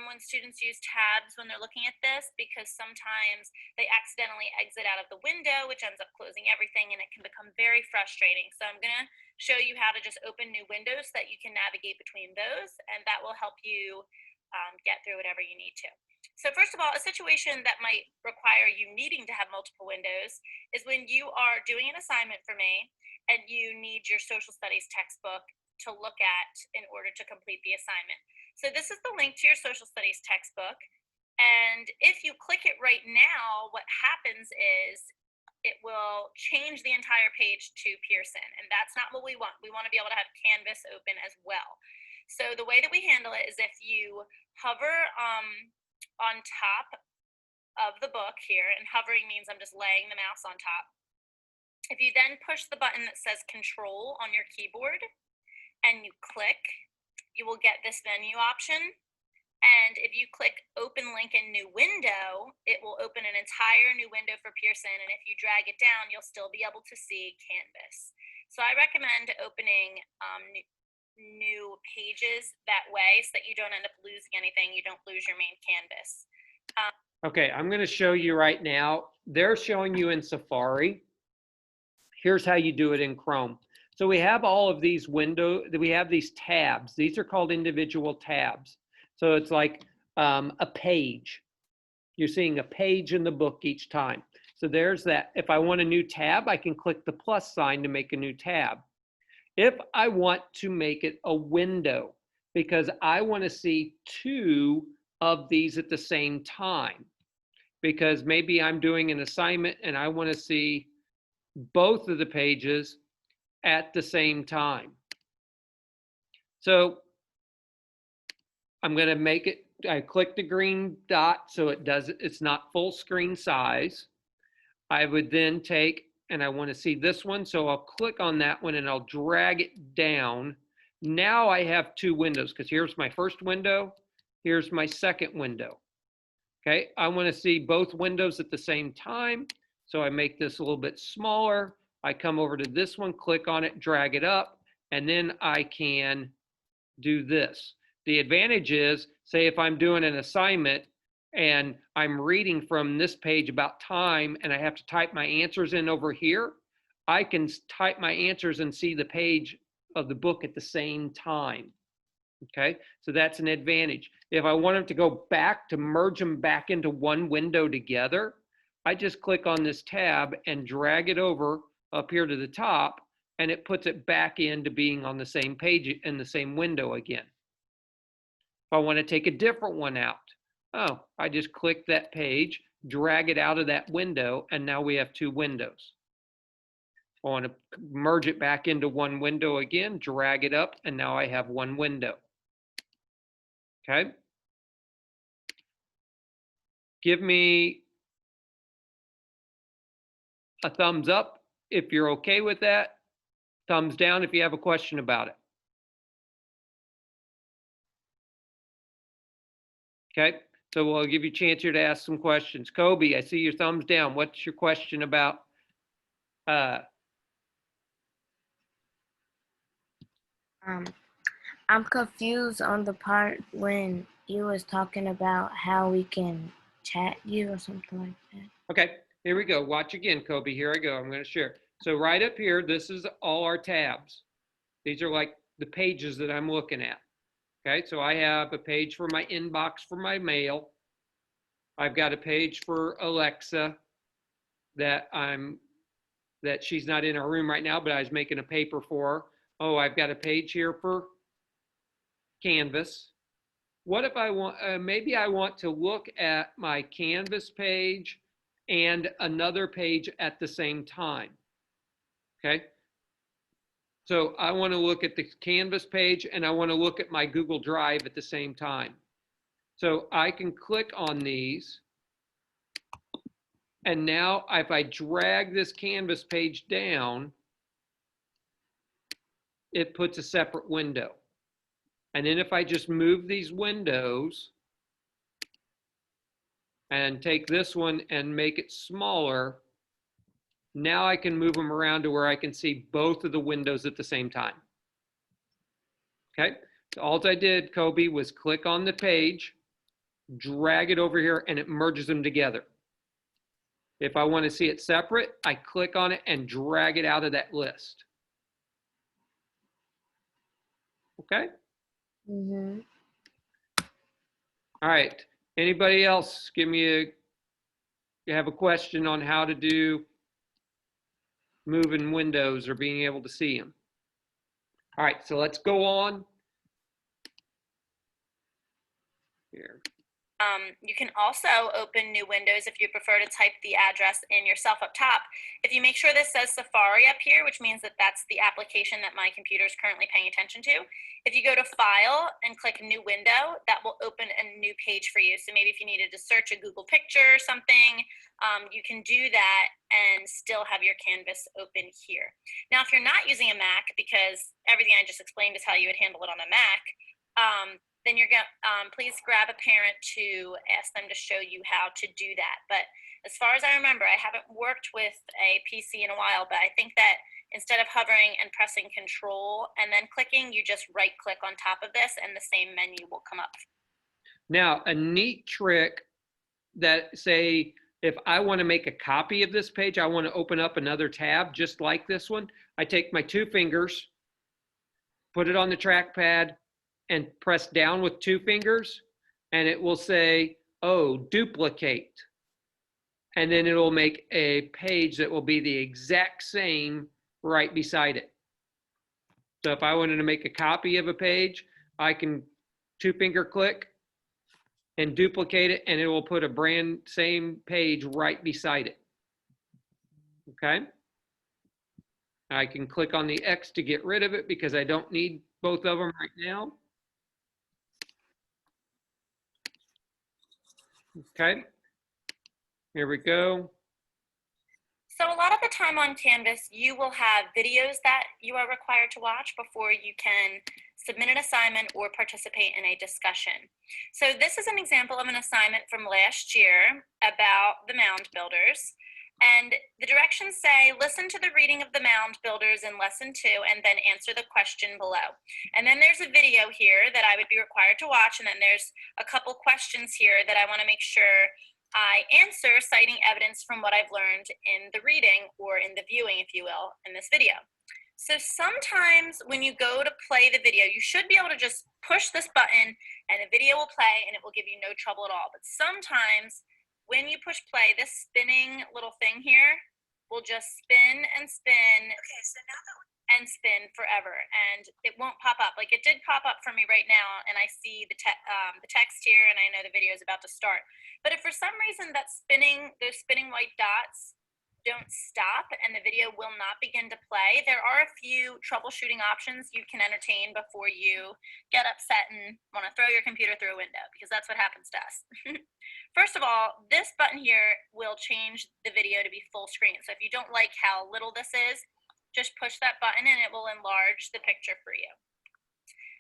when students use tabs when they're looking at this, because sometimes they accidentally exit out of the window, which ends up closing everything, and it can become very frustrating. So I'm gonna show you how to just open new windows so that you can navigate between those, and that will help you get through whatever you need to. So first of all, a situation that might require you needing to have multiple windows is when you are doing an assignment for me and you need your social studies textbook to look at in order to complete the assignment. So this is the link to your social studies textbook. And if you click it right now, what happens is it will change the entire page to Pearson. And that's not what we want. We want to be able to have Canvas open as well. So the way that we handle it is if you hover on top of the book here, and hovering means I'm just laying the mouse on top. If you then push the button that says Control on your keyboard and you click, you will get this menu option. And if you click Open Link in New Window, it will open an entire new window for Pearson. And if you drag it down, you'll still be able to see Canvas. So I recommend opening new pages that way so that you don't end up losing anything. You don't lose your main Canvas. Okay, I'm going to show you right now. They're showing you in Safari. Here's how you do it in Chrome. So we have all of these we have these tabs. These are called individual tabs. So it's like a page. You're seeing a page in the book each time. So there's that. If I want a new tab, I can click the plus sign to make a new tab. If I want to make it a window, because I want to see two of these at the same time, because maybe I'm doing an assignment and I want to see both of the pages at the same time. So I'm going to make it, I click the green dot so it's not full screen size. I would then take, and I want to see this one, so I'll click on that one and I'll drag it down. Now I have two windows, because here's my first window, here's my second window. Okay, I want to see both windows at the same time, so I make this a little bit smaller. I come over to this one, click on it, drag it up, and then I can do this. The advantage is, say if I'm doing an assignment and I'm reading from this page about time and I have to type my answers in over here, I can type my answers and see the page of the book at the same time. Okay, so that's an advantage. If I want them to go back, to merge them back into one window together, I just click on this tab and drag it over up here to the top, and it puts it back into being on the same page in the same window again. If I want to take a different one out, I just click that page, drag it out of that window, and now we have two windows. If I want to merge it back into one window again, drag it up, and now I have one window. Okay? Give me a thumbs up if you're okay with that. Thumbs down if you have a question about it. Okay, so we'll give you a chance here to ask some questions. Kobe, I see your thumbs down. What's your question about I'm confused on the part when you was talking about how we can chat you or something like that. Okay, here we go. Watch again, Kobe. Here I go. I'm going to share. So right up here, this is all our tabs. These are like the pages that I'm looking at. Okay, so I have a page for my inbox for my mail. I've got a page for Alexa that she's not in our room right now, but I was making a paper for her. Oh, I've got a page here for Canvas. What if I want, maybe I want to look at my Canvas page and another page at the same time. Okay. So I want to look at the Canvas page and I want to look at my Google Drive at the same time. So I can click on these. And now if I drag this Canvas page down, it puts a separate window. And then if I just move these windows and take this one and make it smaller, now I can move them around to where I can see both of the windows at the same time. Okay, so all I did, Kobe, was click on the page, drag it over here, and it merges them together. If I want to see it separate, I click on it and drag it out of that list. Okay? Mm-hmm. All right. Anybody else give me you have a question on how to do moving windows or being able to see them? All right, so let's go on. Here. You can also open new windows if you prefer to type the address in yourself up top. If you make sure this says Safari up here, which means that that's the application that my computer is currently paying attention to. If you go to File and click New Window, that will open a new page for you. So maybe if you needed to search a Google picture or something, you can do that and still have your Canvas open here. Now, if you're not using a Mac, because everything I just explained is how you would handle it on a Mac, then you're going to please grab a parent to ask them to show you how to do that. But as far as I remember, I haven't worked with a PC in a while, but I think that instead of hovering and pressing Control and then clicking, you just right click on top of this and the same menu will come up. Now, a neat trick that, say, if I want to make a copy of this page, I want to open up another tab just like this one. I take my two fingers, put it on the trackpad, and press down with two fingers, and it will say, oh, duplicate. And then it will make a page that will be the exact same right beside it. So if I wanted to make a copy of a page, I can two finger click and duplicate it, and it will put a brand same page right beside it. Okay. I can click on the X to get rid of it because I don't need both of them right now. Okay, here we go. So a lot of the time on Canvas, you will have videos that you are required to watch before you can submit an assignment or participate in a discussion. So this is an example of an assignment from last year about the mound builders. And the directions say, listen to the reading of the mound builders in lesson 2 and then answer the question below. And then there's a video here that I would be required to watch. And then there's a couple questions here that I want to make sure I answer, citing evidence from what I've learned in the reading or in the viewing, if you will, in this video. So sometimes when you go to play the video, you should be able to just push this button and the video will play and it will give you no trouble at all. But sometimes when you push play, this spinning little thing here will just spin and spin and spin forever, and it won't pop up. Like it did pop up for me right now, and I see the text here, and I know the video is about to start. But if for some reason that those spinning white dots don't stop and the video will not begin to play, there are a few troubleshooting options you can entertain before you get upset and want to throw your computer through a window, because that's what happens to us. First of all, this button here will change the video to be full screen. So if you don't like how little this is, just push that button and it will enlarge the picture for you.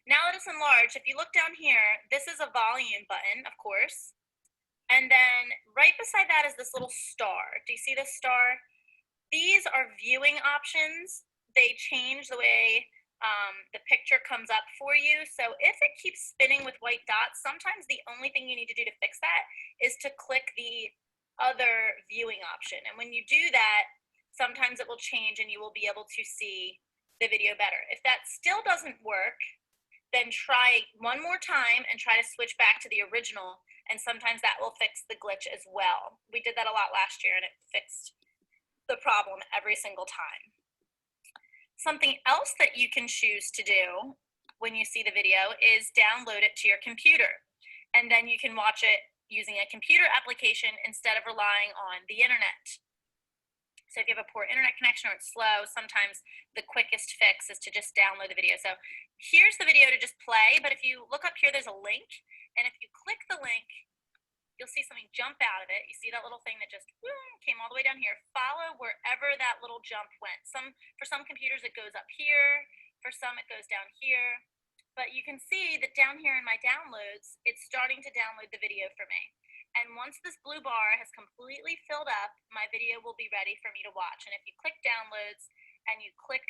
Now that it's enlarged, if you look down here, this is a volume button, of course. And then right beside that is this little star. Do you see this star? These are viewing options. They change the way the picture comes up for you. So if it keeps spinning with white dots, sometimes the only thing you need to do to fix that is to click the other viewing option. And when you do that, sometimes it will change and you will be able to see the video better. If that still doesn't work, then try one more time and try to switch back to the original. And sometimes that will fix the glitch as well. We did that a lot last year and it fixed the problem every single time. Something else that you can choose to do when you see the video is download it to your computer. And then you can watch it using a computer application instead of relying on the internet. So if you have a poor internet connection or it's slow, sometimes the quickest fix is to just download the video. So here's the video to just play, but if you look up here, there's a link. And if you click the link, you'll see something jump out of it. You see that little thing that just came all the way down here. Follow wherever that little jump went. For some computers, it goes up here. For some, it goes down here. But you can see that down here in my downloads, it's starting to download the video for me. And once this blue bar has completely filled up, my video will be ready for me to watch. And if you click downloads and you click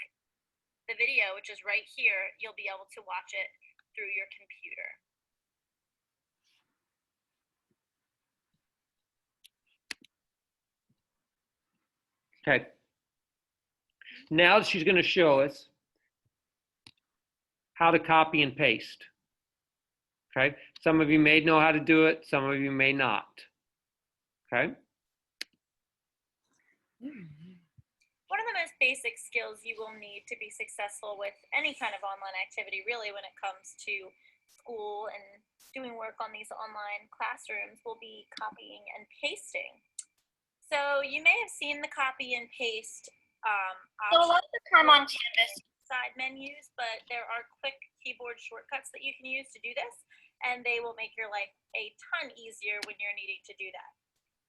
the video, which is right here, you'll be able to watch it through your computer. Okay. Now she's going to show us how to copy and paste. Okay. Some of you may know how to do it. Some of you may not. Okay. One of the most basic skills you will need to be successful with any kind of online activity, really, when it comes to school and doing work on these online classrooms, will be copying and pasting. So you may have seen the copy and paste So a lot of the time on Canvas, side menus, but there are quick keyboard shortcuts that you can use to do this, and they will make your life a ton easier when you're needing to do that.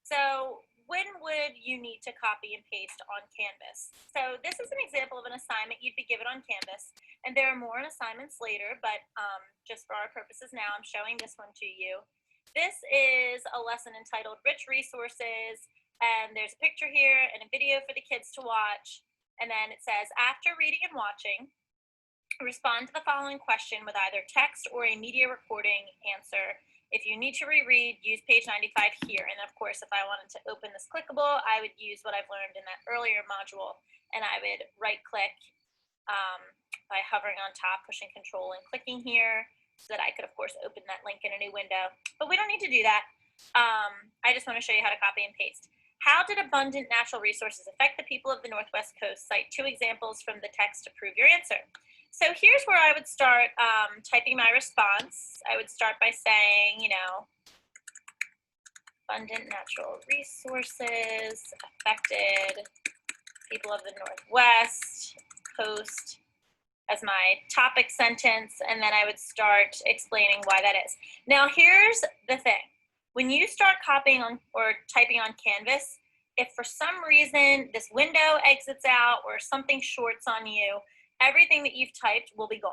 So when would you need to copy and paste on Canvas? So this is an example of an assignment you'd be given on Canvas, and there are more assignments later, but just for our purposes now, I'm showing this one to you. This is a lesson entitled Rich Resources, and there's a picture here and a video for the kids to watch. And then it says, after reading and watching, respond to the following question with either text or a media recording answer. If you need to reread, use page 95 here. And of course, if I wanted to open this clickable, I would use what I've learned in that earlier module, and I would right click by hovering on top, pushing control and clicking here, so that I could of course open that link in a new window. But we don't need to do that. I just want to show you how to copy and paste. How did abundant natural resources affect the people of the Northwest Coast? Cite 2 examples from the text to prove your answer. So here's where I would start typing my response. I would start by saying, abundant natural resources affected people of the Northwest Coast as my topic sentence, and then I would start explaining why that is. Now here's the thing. When you start copying on or typing on Canvas, if for some reason this window exits out or something shorts on you, everything that you've typed will be gone.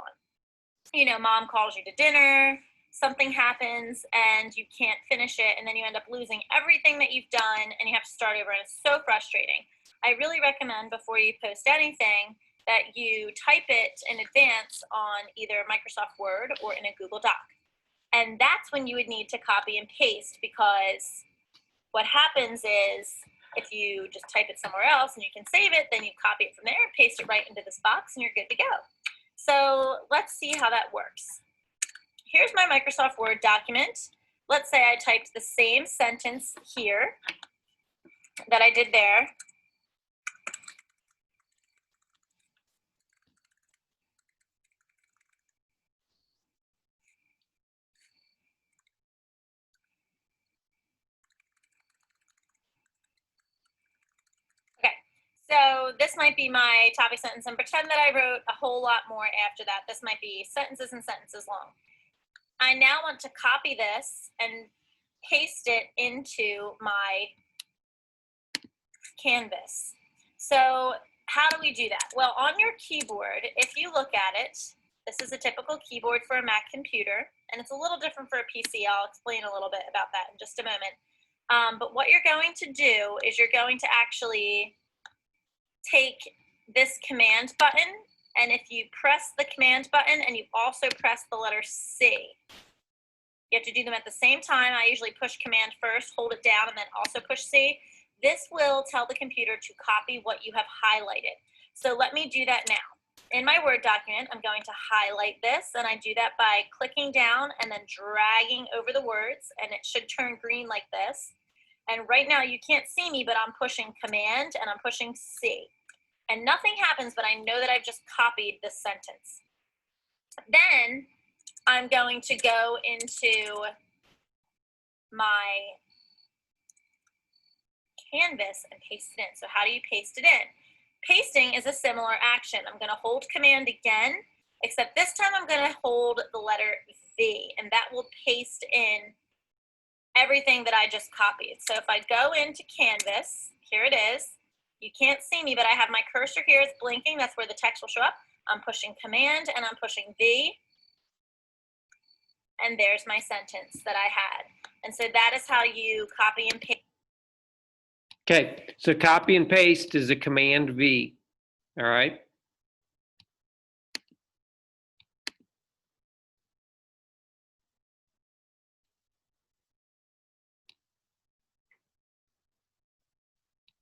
Mom calls you to dinner, something happens and you can't finish it, and then you end up losing everything that you've done and you have to start over, and it's so frustrating. I really recommend before you post anything that you type it in advance on either Microsoft Word or in a Google Doc. And that's when you would need to copy and paste, because what happens is if you just type it somewhere else and you can save it, then you copy it from there and paste it right into this box and you're good to go. So let's see how that works. Here's my Microsoft Word document. Let's say I typed the same sentence here that I did there. So this might be my topic sentence, and pretend that I wrote a whole lot more after that. This might be sentences and sentences long. I now want to copy this and paste it into my Canvas. So how do we do that? Well, on your keyboard, if you look at it, this is a typical keyboard for a Mac computer, and it's a little different for a PC. I'll explain a little bit about that in just a moment. But what you're going to do is you're going to actually take this command button And if you press the command button and you also press the letter C, you have to do them at the same time. I usually push command first, hold it down, and then also push C. This will tell the computer to copy what you have highlighted. So let me do that now. In my Word document, I'm going to highlight this, and I do that by clicking down and then dragging over the words, and it should turn green like this. And right now you can't see me, but I'm pushing command and I'm pushing C. And nothing happens, but I know that I've just copied this sentence. Then I'm going to go into my Canvas and paste it in. So how do you paste it in? Pasting is a similar action. I'm going to hold command again, except this time I'm going to hold the letter V, and that will paste in everything that I just copied. So if I go into Canvas, here it is. You can't see me, but I have my cursor here. It's blinking. That's where the text will show up. I'm pushing command and I'm pushing V. And there's my sentence that I had. And so that is how you copy and paste. Okay, so copy and paste is a command V. All right.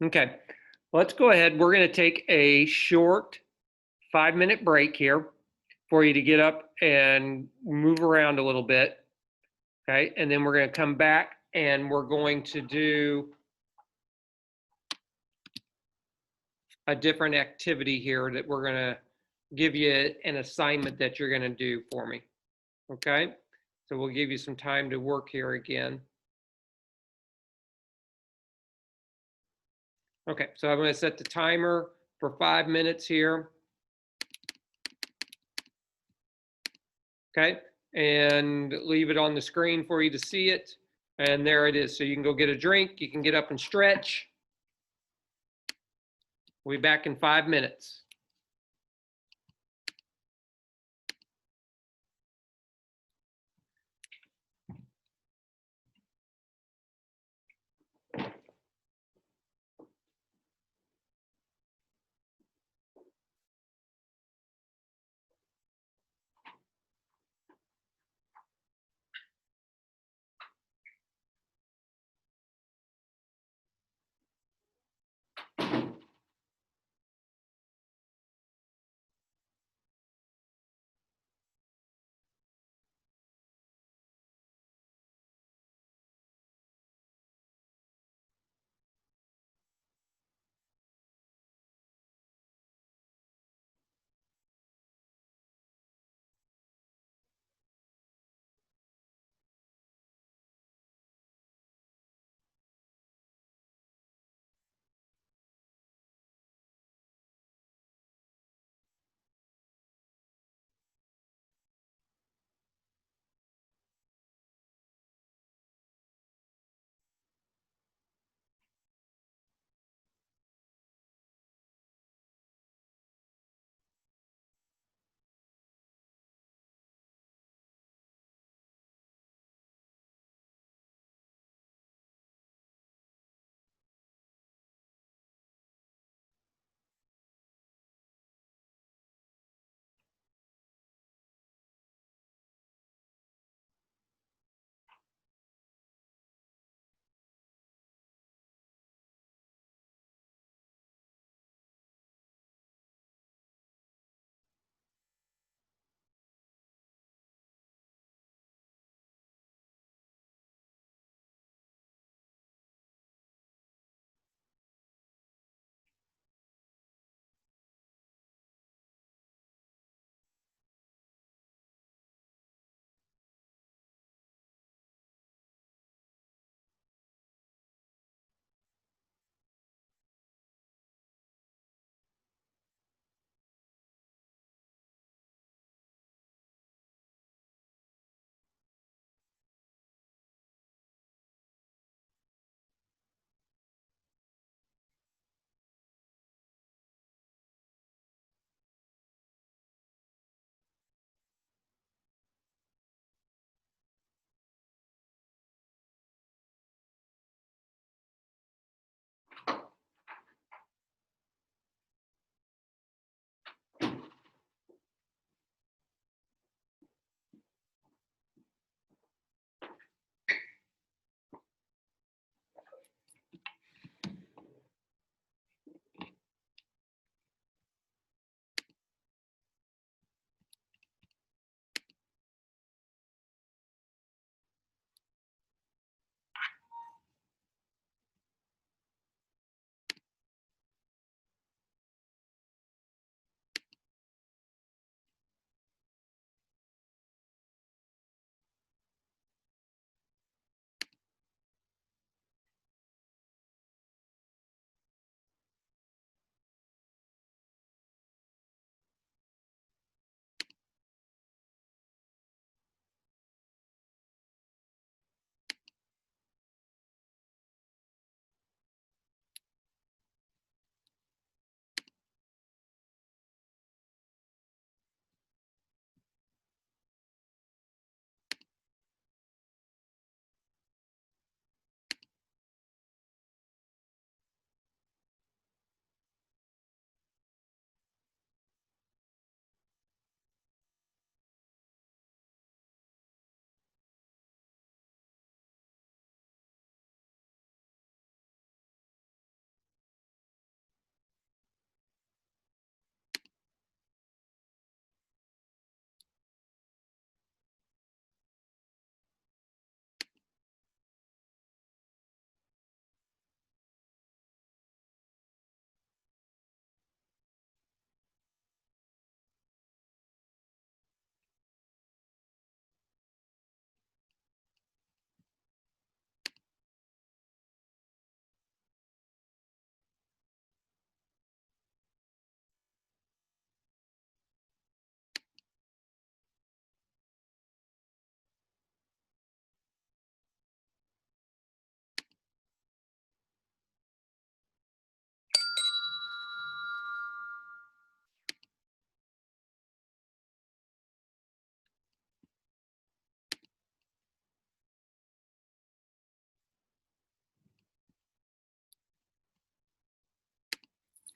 Okay, let's go ahead. We're going to take a short 5-minute break here for you to get up and move around a little bit. Okay, and then we're going to come back and we're going to do a different activity here that we're going to give you an assignment that you're going to do for me. Okay, so we'll give you some time to work here again. Okay, so I'm going to set the timer for 5 minutes here. Okay, and leave it on the screen for you to see it. And there it is. So you can go get a drink, you can get up and stretch. We'll be back in 5 minutes.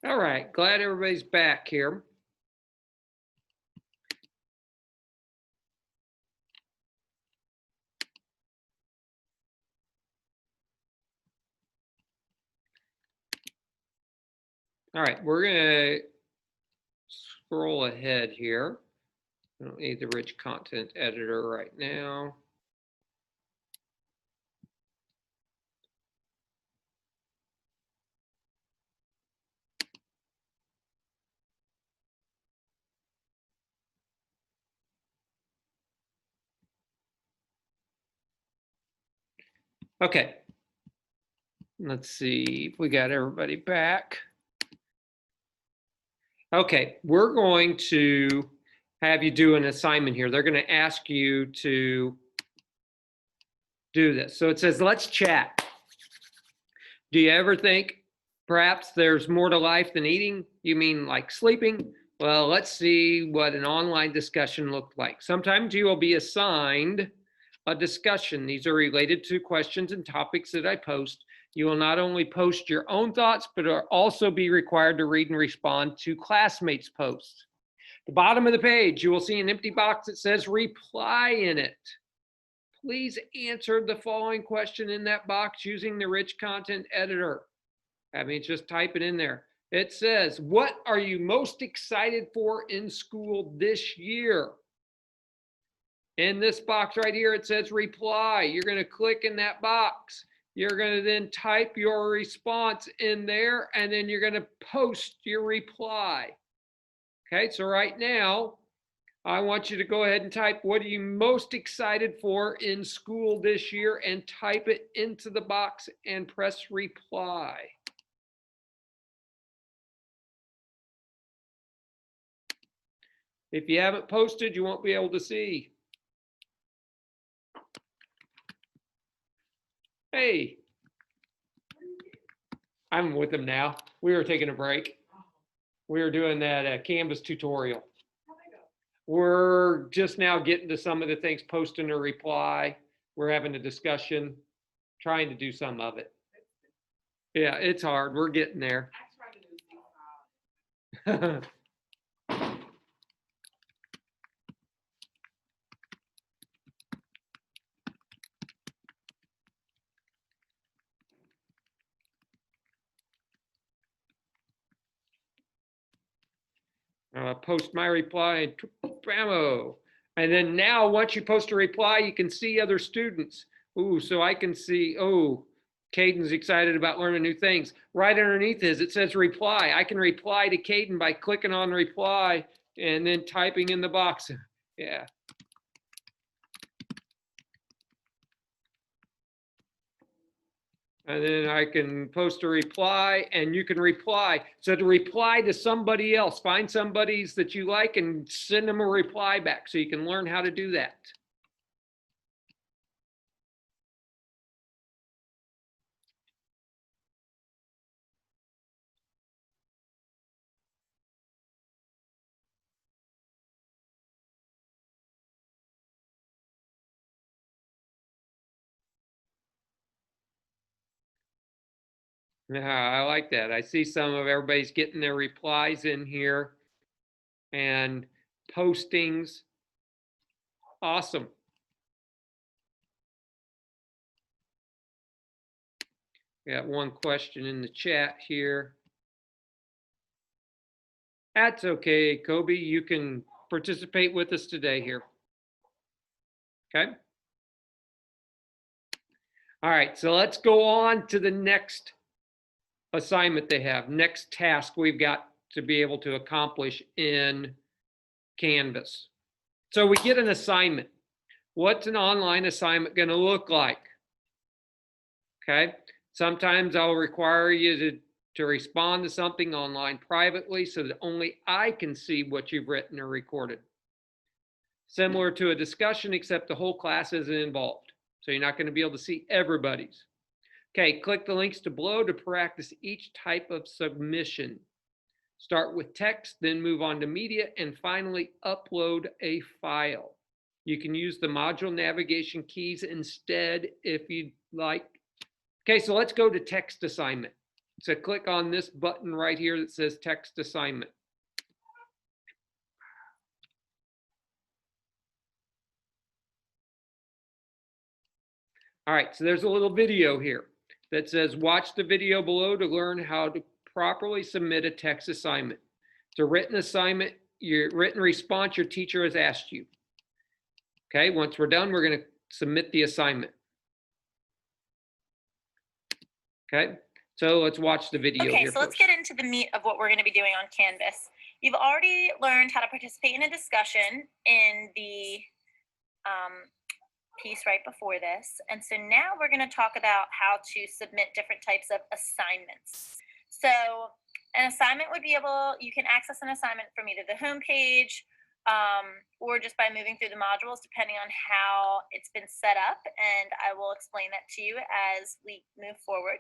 All right, glad everybody's back here. All right, we're gonna scroll ahead here. I don't need the rich content editor right now. Okay. Let's see if we got everybody back. Okay, we're going to have you do an assignment here. They're going to ask you to do this. So it says, let's chat. Do you ever think perhaps there's more to life than eating? You mean like sleeping? Well, let's see what an online discussion looked like. Sometimes you will be assigned a discussion. These are related to questions and topics that I post. You will not only post your own thoughts, but will also be required to read and respond to classmates' posts. The bottom of the page, you will see an empty box that says reply in it. Please answer the following question in that box using the rich content editor. That means just type it in there. It says, what are you most excited for in school this year? In this box right here, it says reply. You're going to click in that box. You're going to then type your response in there, and then you're going to post your reply. Okay, so right now, I want you to go ahead and type, what are you most excited for in school this year, and type it into the box and press reply. If you haven't posted, you won't be able to see. Hey, I'm with them now. We were taking a break. We were doing that Canvas tutorial. We're just now getting to some of the things, posting a reply. We're having a discussion, trying to do some of it. Yeah, it's hard. We're getting there. Post my reply and bammo. And then now once you post a reply, you can see other students. Ooh, so I can see, oh, Caden's excited about learning new things. Right underneath it says reply. I can reply to Caden by clicking on reply and then typing in the box. Yeah. And then I can post a reply and you can reply. So to reply to somebody else, find somebody's that you like and send them a reply back so you can learn how to do that. Yeah, I like that. I see some of everybody's getting their replies in here and postings. Awesome. Got one question in the chat here. That's okay, Kobe. You can participate with us today here. Okay. All right, so let's go on to the next assignment they have, next task we've got to be able to accomplish in Canvas. So we get an assignment. What's an online assignment going to look like? Okay, sometimes I'll require you to respond to something online privately so that only I can see what you've written or recorded. Similar to a discussion, except the whole class isn't involved. So you're not going to be able to see everybody's. Okay, click the links to below to practice each type of submission. Start with text, then move on to media, and finally upload a file. You can use the module navigation keys instead if you'd like. Okay, so let's go to text assignment. So click on this button right here that says text assignment. All right, so there's a little video here that says watch the video below to learn how to properly submit a text assignment. It's a written assignment, your written response your teacher has asked you. Okay, once we're done, we're going to submit the assignment. Okay, so let's watch the video Okay, here so let's first. get into the meat of what we're going to be doing on Canvas. You've already learned how to participate in a discussion in the piece right before this. And so now we're going to talk about how to submit different types of assignments. So an assignment would be you can access an assignment from either the home page or just by moving through the modules, depending on how it's been set up. And I will explain that to you as we move forward.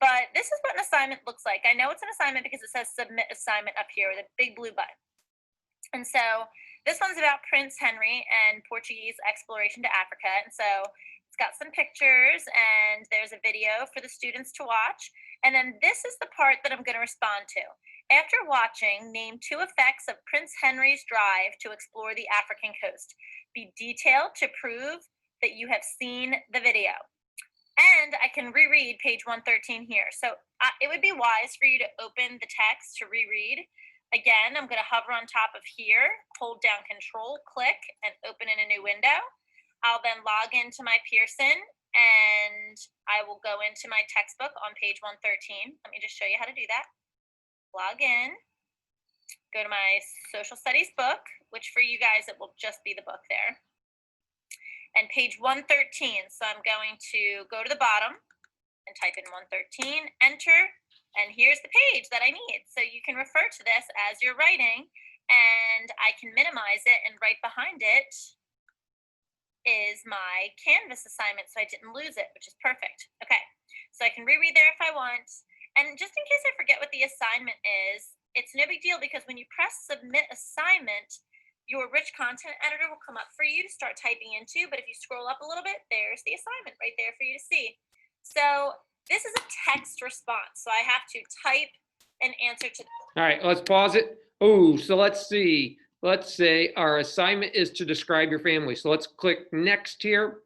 But this is what an assignment looks like. I know it's an assignment because it says submit assignment up here with a big blue button. And so this one's about Prince Henry and Portuguese exploration to Africa. And so it's got some pictures and there's a video for the students to watch. And then this is the part that I'm going to respond to. After watching, name 2 effects of Prince Henry's drive to explore the African coast. Be detailed to prove that you have seen the video. And I can reread page 113 here. So it would be wise for you to open the text to reread. Again, I'm going to hover on top of here, hold down Control, click, and open in a new window. I'll then log into my Pearson, and I will go into my textbook on page 113. Let me just show you how to do that. Log in, go to my social studies book, which for you guys, it will just be the book there. And page 113, so I'm going to go to the bottom and type in 113, enter, and here's the page that I need. So you can refer to this as you're writing, and I can minimize it, and right behind it is my Canvas assignment, so I didn't lose it, which is perfect. Okay, so I can reread there if I want. And just in case I forget what the assignment is, it's no big deal because when you press submit assignment, your rich content editor will come up for you to start typing into. But if you scroll up a little bit, there's the assignment right there for you to see. So this is a text response. So I have to type an answer to. All right, let's pause it. Oh, so let's see. Let's say our assignment is to describe your family. So let's click next here.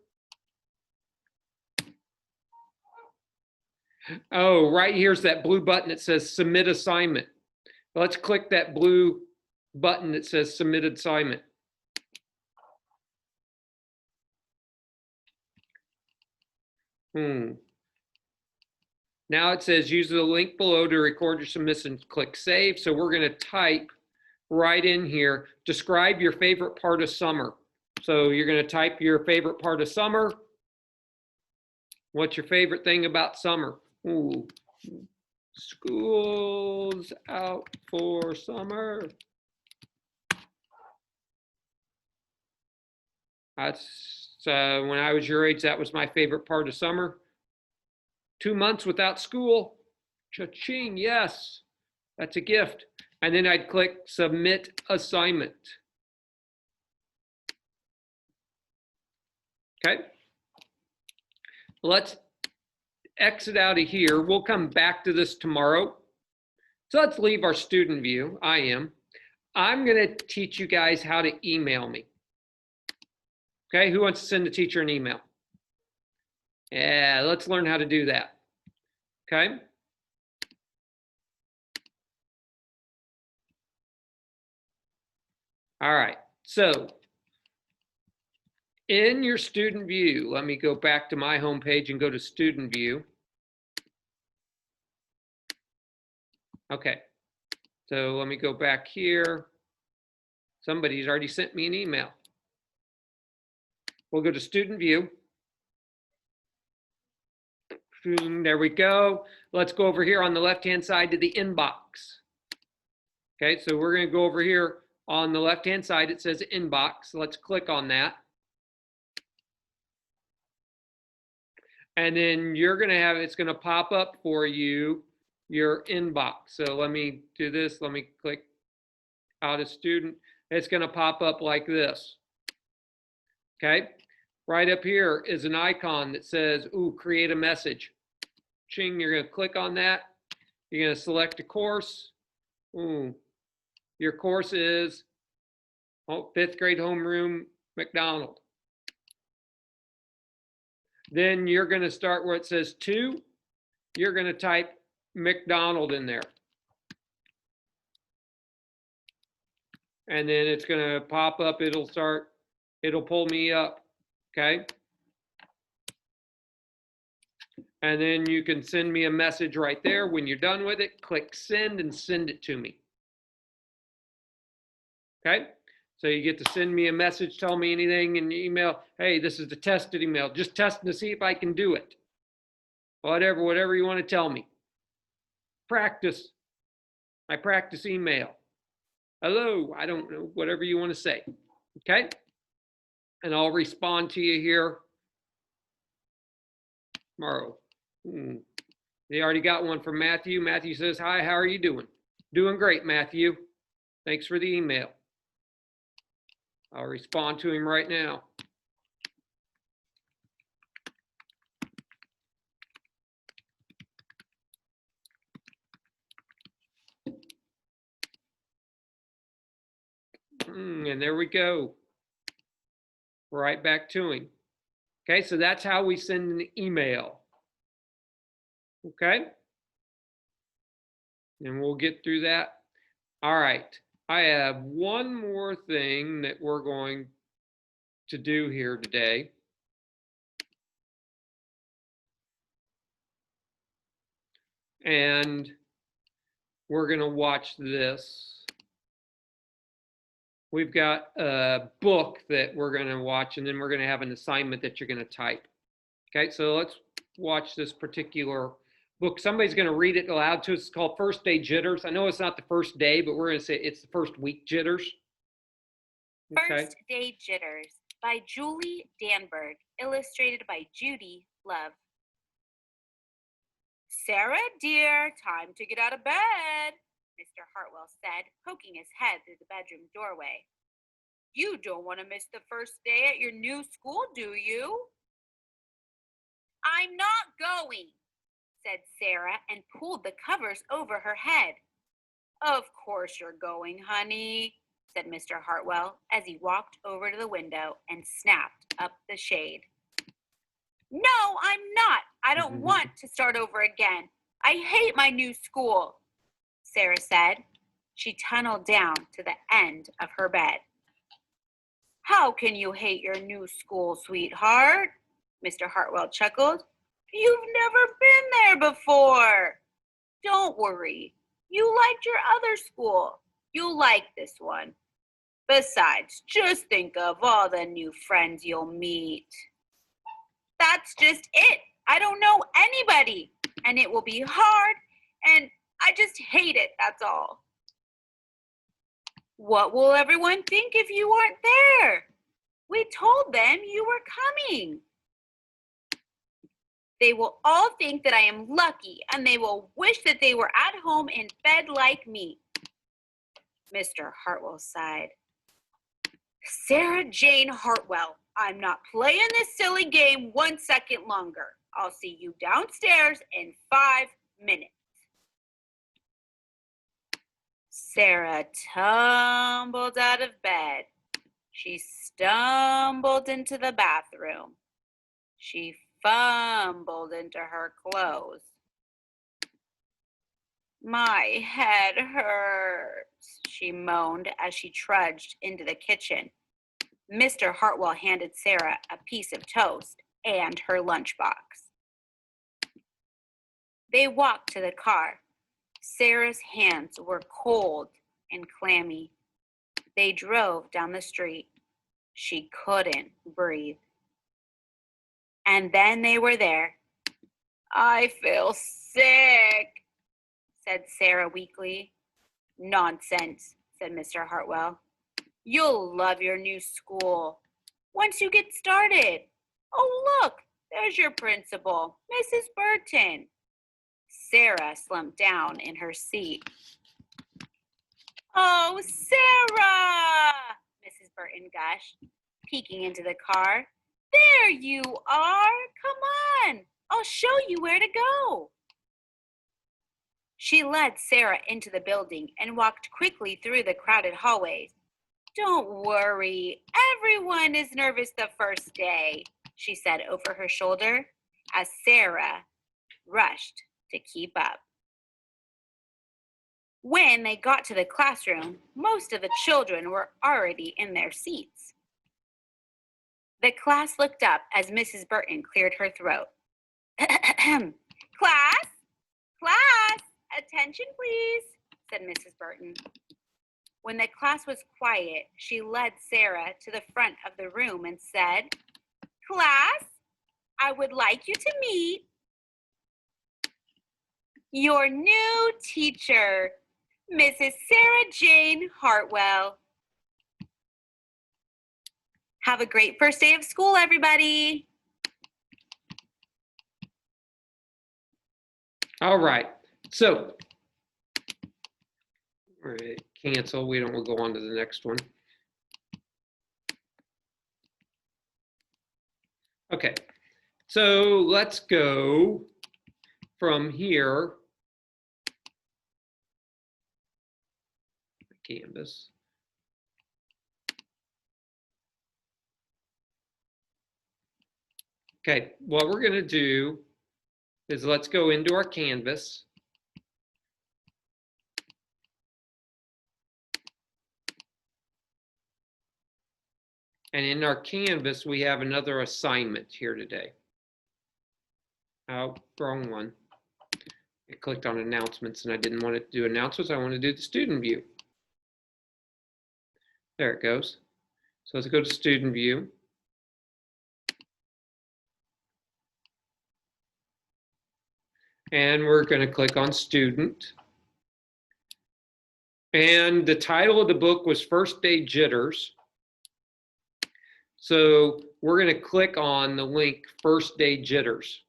Oh, right here's that blue button that says submit assignment. Let's click that blue button that says submit assignment. Now it says use the link below to record your submission. Click save. So we're going to type right in here, describe your favorite part of summer. So you're going to type your favorite part of summer. What's your favorite thing about summer? Ooh, school's out for summer. That's when I was your age, that was my favorite part of summer. 2 months without school. Cha-ching, yes, that's a gift. And then I'd click submit assignment. Okay. Let's exit out of here. We'll come back to this tomorrow. So let's leave our student view. I'm going to teach you guys how to email me. Okay, who wants to send the teacher an email? Yeah, let's learn how to do that. Okay. All right, so in your student view, let me go back to my home page and go to student view. Okay, so let me go back here. Somebody's already sent me an email. We'll go to student view. There we go. Let's go over here on the left-hand side to the inbox. Okay, so we're going to go over here on the left-hand side. It says inbox. Let's click on that. And then you're going to have, it's going to pop up for you, your inbox. So let me do this. Let me click out a student. It's going to pop up like this. Okay. Right up here is an icon that says, ooh, create a message. Ching, you're going to click on that. You're going to select a course. Your course is 5th grade homeroom McDonald. Then you're going to start where it says 2. You're going to type McDonald in there. And then it's going to pop up. It'll pull me up. Okay. And then you can send me a message right there. When you're done with it, click send and send it to me. Okay. So you get to send me a message, tell me anything in the email. Hey, this is the tested email. Just testing to see if I can do it. Whatever you want to tell me. Practice. I practice email. Hello, I don't know, whatever you want to say. Okay. And I'll respond to you here tomorrow. They already got one from Matthew. Matthew says, hi, how are you doing? Doing great, Matthew. Thanks for the email. I'll respond to him right now. And there we go. Right back to him. Okay, so that's how we send an email. Okay. And we'll get through that. All right. I have one more thing that we're going to do here today. And we're going to watch this. We've got a book that we're going to watch, and then we're going to have an assignment that you're going to type. Okay, so let's watch this particular book. Somebody's going to read it aloud to us. It's called First Day Jitters. I know it's not the first day, but we're going to say it's the first week jitters. Okay. First Day Jitters by Julie Danberg, illustrated by Judy Love. Sarah, dear, time to get out of bed, Mr. Hartwell said, poking his head through the bedroom doorway. You don't want to miss the first day at your new school, do you? I'm not going, said Sarah and pulled the covers over her head. Of course you're going, honey, said Mr. Hartwell as he walked over to the window and snapped up the shade. No, I'm not. I don't want to start over again. I hate my new school, Sarah said. She tunneled down to the end of her bed. How can you hate your new school, sweetheart? Mr. Hartwell chuckled. You've never been there before. Don't worry. You liked your other school. You'll like this one. Besides, just think of all the new friends you'll meet. That's just it. I don't know anybody, and it will be hard, and I just hate it, that's all. What will everyone think if you aren't there? We told them you were coming. They will all think that I am lucky, and they will wish that they were at home in bed like me. Mr. Hartwell sighed. Sarah Jane Hartwell, I'm not playing this silly game 1 second longer. I'll see you downstairs in 5 minutes. Sarah tumbled out of bed. She stumbled into the bathroom. She fumbled into her clothes. My head hurts, she moaned as she trudged into the kitchen. Mr. Hartwell handed Sarah a piece of toast and her lunchbox. They walked to the car. Sarah's hands were cold and clammy. They drove down the street. She couldn't breathe. And then they were there. I feel sick, said Sarah weakly. Nonsense, said Mr. Hartwell. You'll love your new school once you get started. Oh, look, there's your principal, Mrs. Burton. Sarah slumped down in her seat. Oh, Sarah, Mrs. Burton gushed, peeking into the car. There you are. Come on. I'll show you where to go. She led Sarah into the building and walked quickly through the crowded hallways. "Don't worry, everyone is nervous the first day," she said over her shoulder as Sarah rushed to keep up. When they got to the classroom, most of the children were already in their seats. The class looked up as Mrs. Burton cleared her throat. "Class, class, attention please," said Mrs. Burton. When the class was quiet, she led Sarah to the front of the room and said, "Class, I would like you to meet your new teacher, Mrs. Sarah Jane Hartwell. Have a great first day of school, everybody." All right, so, all right, cancel, we'll go on to the next one. Okay, so let's go from here. Canvas. Okay, what we're going to do is let's go into our canvas. And in our canvas, we have another assignment here today. Oh, wrong one. I clicked on announcements and I didn't want it to do announcements. I want to do the student view. There it goes. So let's go to student view. And we're going to click on student. And the title of the book was First Day Jitters. So we're going to click on the link First Day Jitters.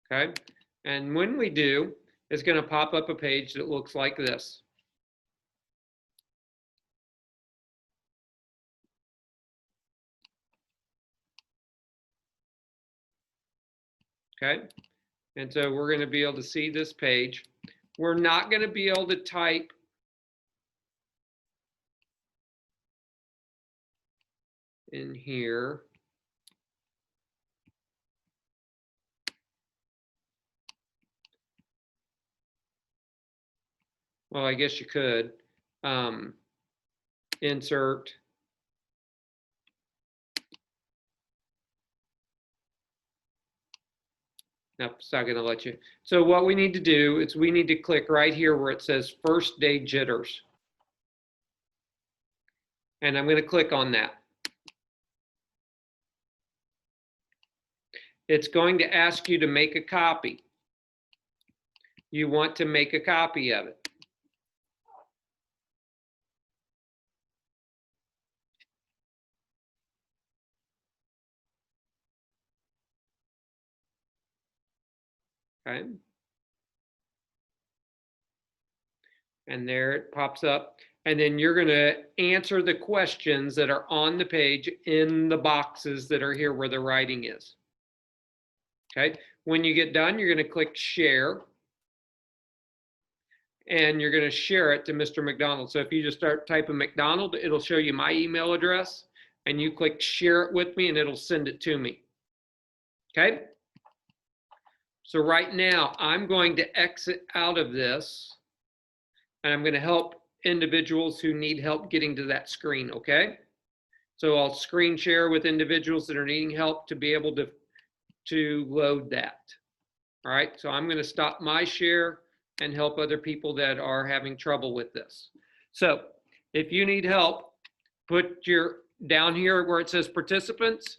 Okay, and when we do, it's going to pop up a page that looks like this. Okay, and so we're going to be able to see this page. We're not going to be able to type in here. Well, I guess you could. Insert. Nope, it's not going to let you. So what we need to do is we need to click right here where it says First Day Jitters. And I'm going to click on that. It's going to ask you to make a copy. You want to make a copy of it. Okay. And there it pops up. And then you're going to answer the questions that are on the page in the boxes that are here where the writing is. Okay. When you get done, you're going to click share. And you're going to share it to Mr. McDonald. So if you just start typing McDonald, it'll show you my email address. And you click share it with me and it'll send it to me. Okay. So right now, I'm going to exit out of this. And I'm going to help individuals who need help getting to that screen, okay? So I'll screen share with individuals that are needing help to be able to load that. All right, so I'm going to stop my share and help other people that are having trouble with this. So if you need help, put your down here where it says participants,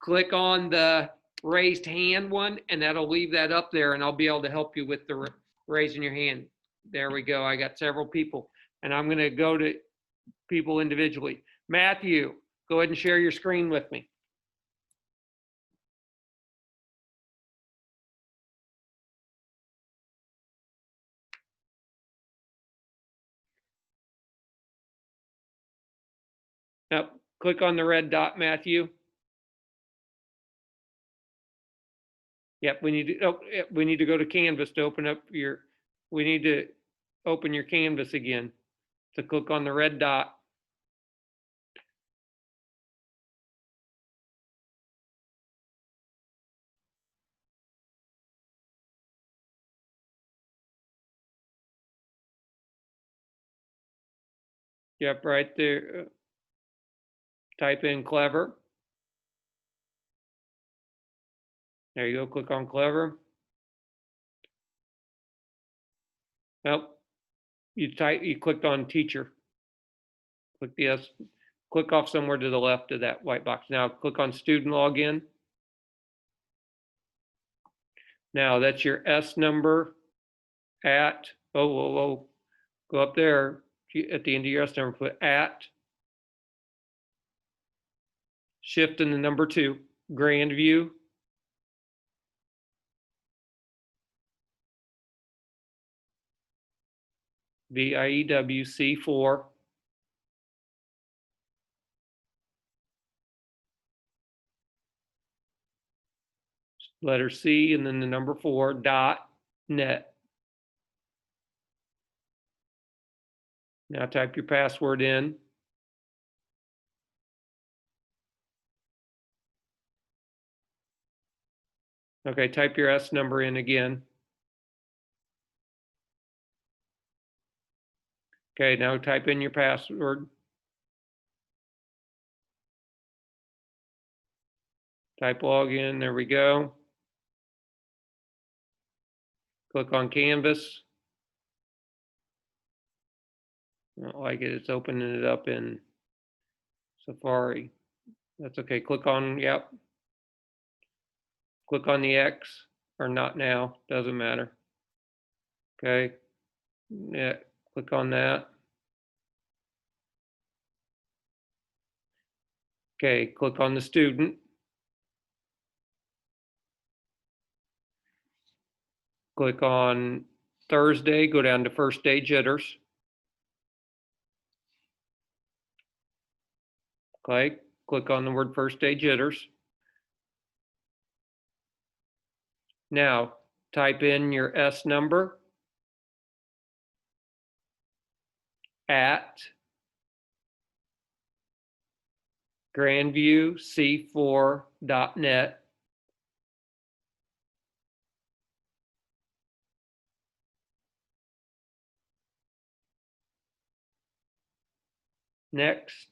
click on the raised hand one, and that'll leave that up there, and I'll be able to help you with the raising your hand. There we go. I got several people, and I'm going to go to people individually. Matthew, go ahead and share your screen with me. Now, click on the red dot, Matthew. Yep, we need to, we need to go to Canvas to open up we need to open your Canvas again. So click on the red dot. Yep, right there. Type in Clever. There you go, click on Clever. Nope, you clicked on Teacher. Click the S, click off somewhere to the left of that white box. Now click on Student Login. Now that's your S number at, oh, go up there at the end of your S number, put at, shift in the number 2, Grandview. VIEWC4. Letter C and then the number 4 dot net. Now type your password in. Okay, type your S number in again. Okay, now type in your password. Type login, there we go. Click on Canvas. I don't like it, it's opening it up in Safari. That's okay, click on, yep. Click on the X, or not now, doesn't matter. Okay, yeah, click on that. Okay, click on the student. Click on Thursday, go down to first day jitters. Okay, click on the word first day jitters. Now, type in your S number at grandviewc4.net. Next,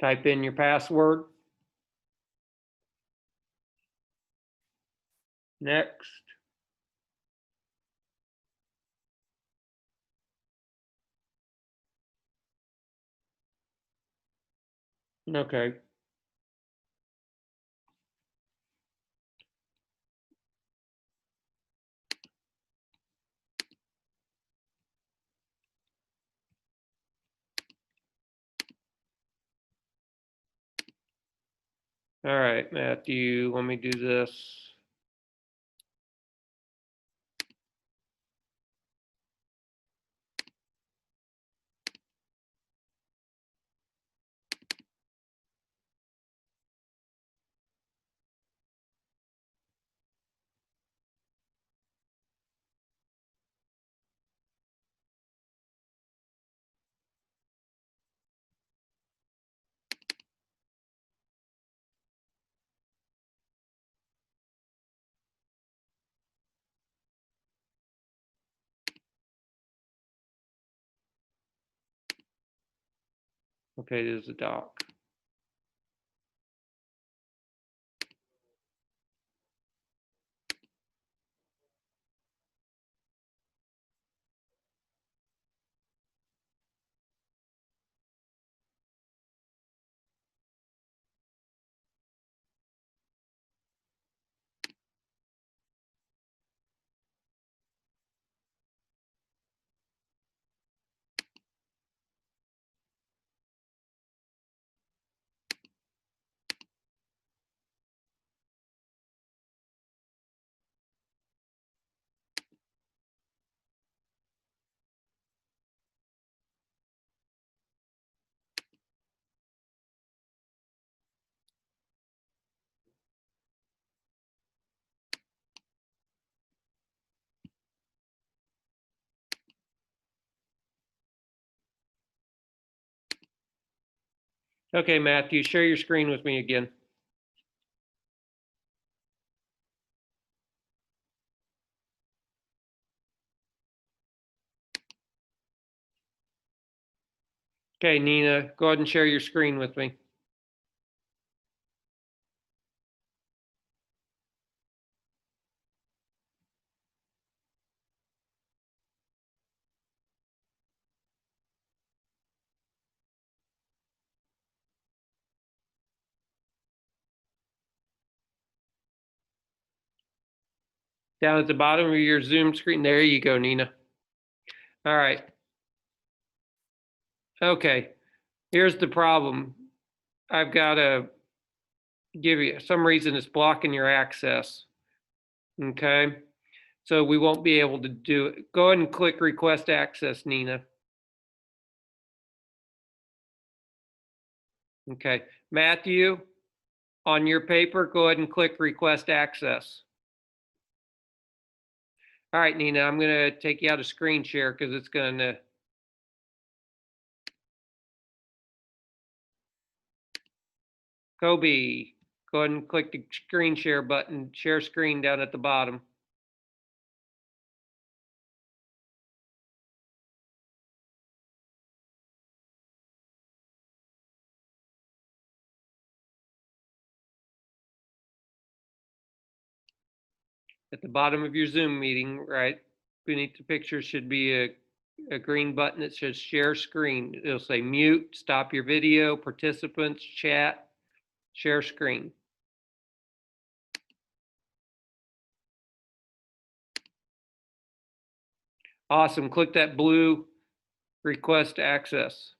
type in your password. Next. Okay. All right, Matthew, let me do this. Okay, there's a doc. Okay, Matthew, share your screen with me again. Okay, Nina, go ahead and share your screen with me. Down at the bottom of your Zoom screen. There you go, Nina. All right. Okay, here's the problem. I've got to give you, some reason it's blocking your access. Okay, so we won't be able to do it. Go ahead and click request access, Nina. Okay, Matthew, on your paper, go ahead and click request access. All right, Nina, I'm going to take you out of screen share because it's going to. Kobe, go ahead and click the screen share button, share screen down at the bottom. At the bottom of your Zoom meeting, right beneath the picture should be a green button that says share screen. It'll say mute, stop your video, participants, chat, share screen. Awesome. Click that blue request access.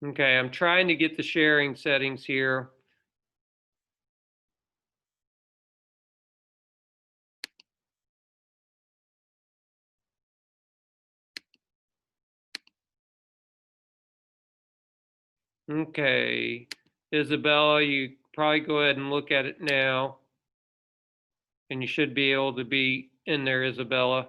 Okay, I'm trying to get the sharing settings here. Okay, Isabella, you probably go ahead and look at it now. And you should be able to be in there, Isabella.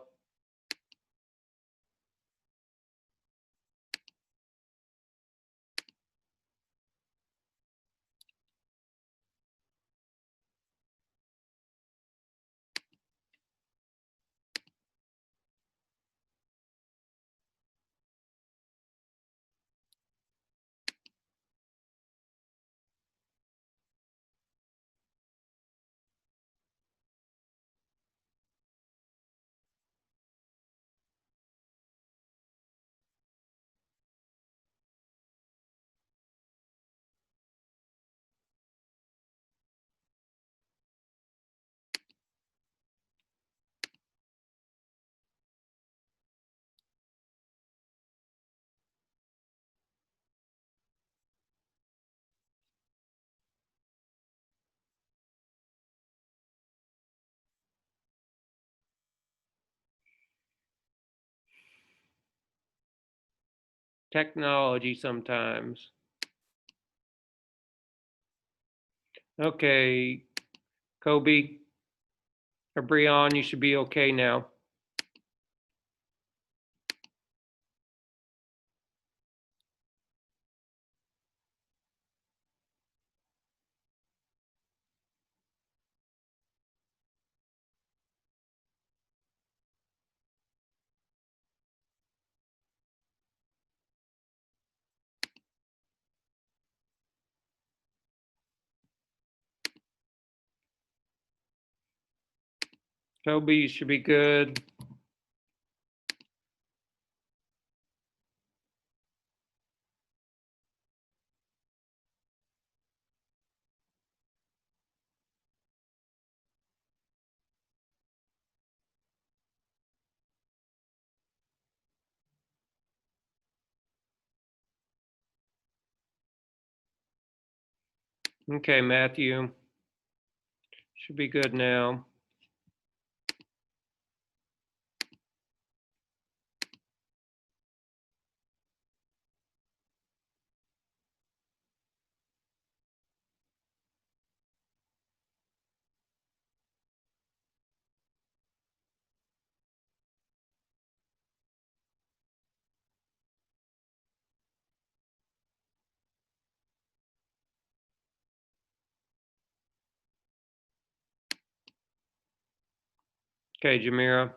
Technology sometimes. Okay, Kobe or Breon, you should be okay now. Kobe, you should be good. Okay, Matthew. Should be good now. Okay, Jamira.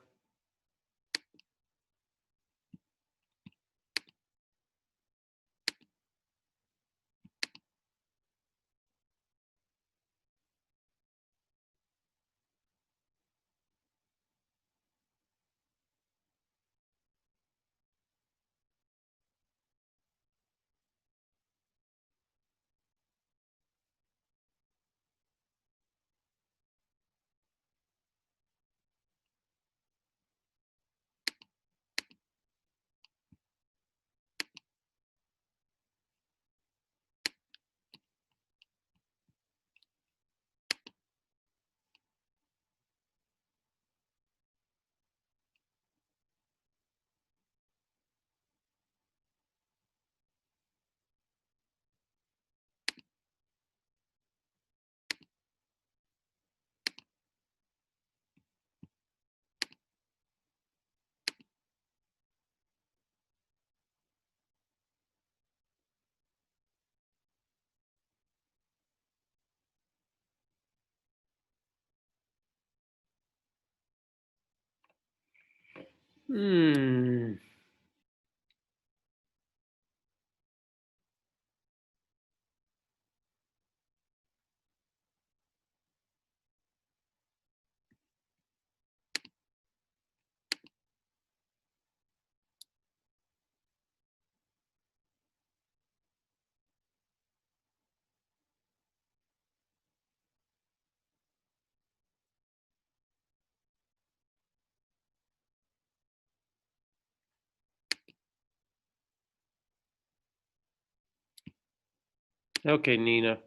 Hmm. Okay, Nina.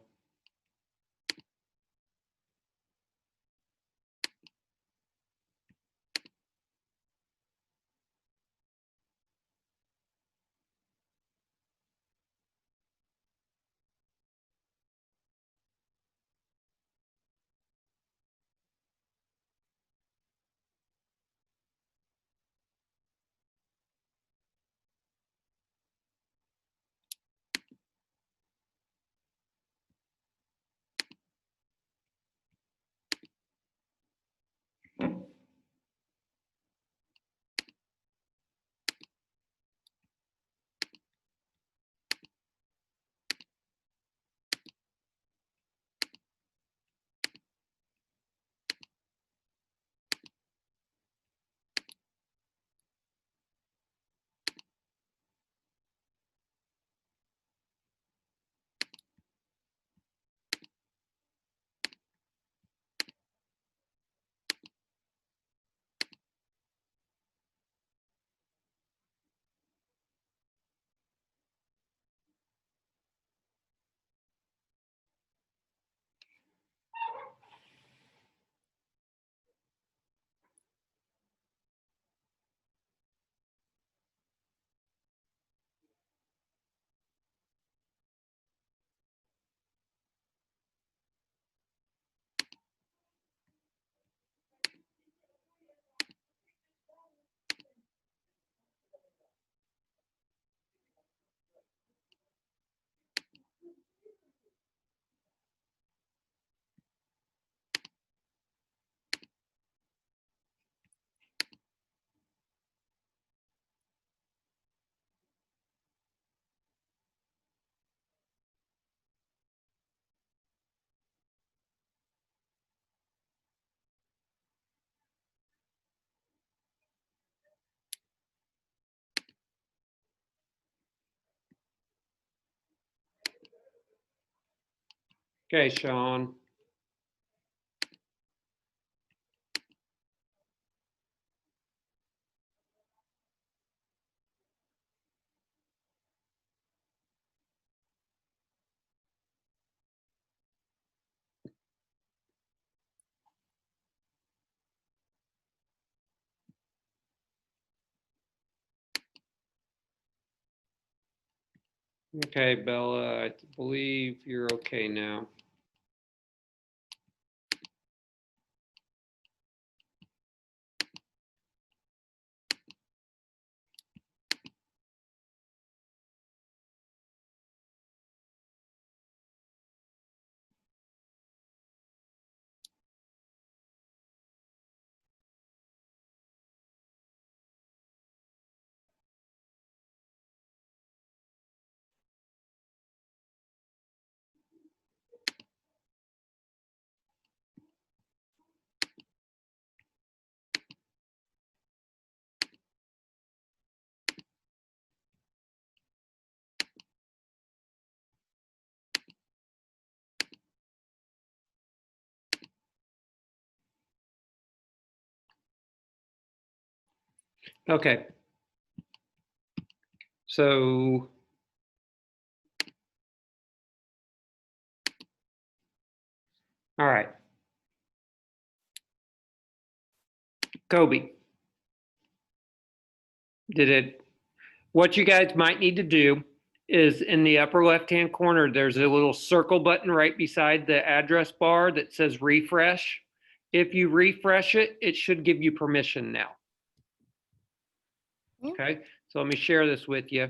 Okay, Sean. Okay, Bella, I believe you're okay now. Okay. So all right. Kobe, what you guys might need to do is in the upper left-hand corner, there's a little circle button right beside the address bar that says refresh. If you refresh it, it should give you permission now. Okay, so let me share this with you.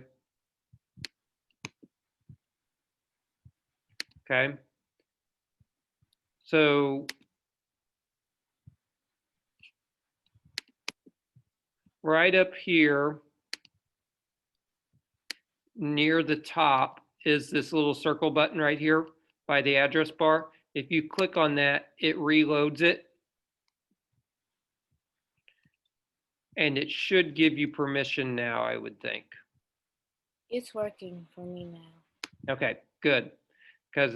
Okay. So right up here near the top is this little circle button right here by the address bar. If you click on that, it reloads it. And it should give you permission now, I would think. It's working for me now. Okay, good. Because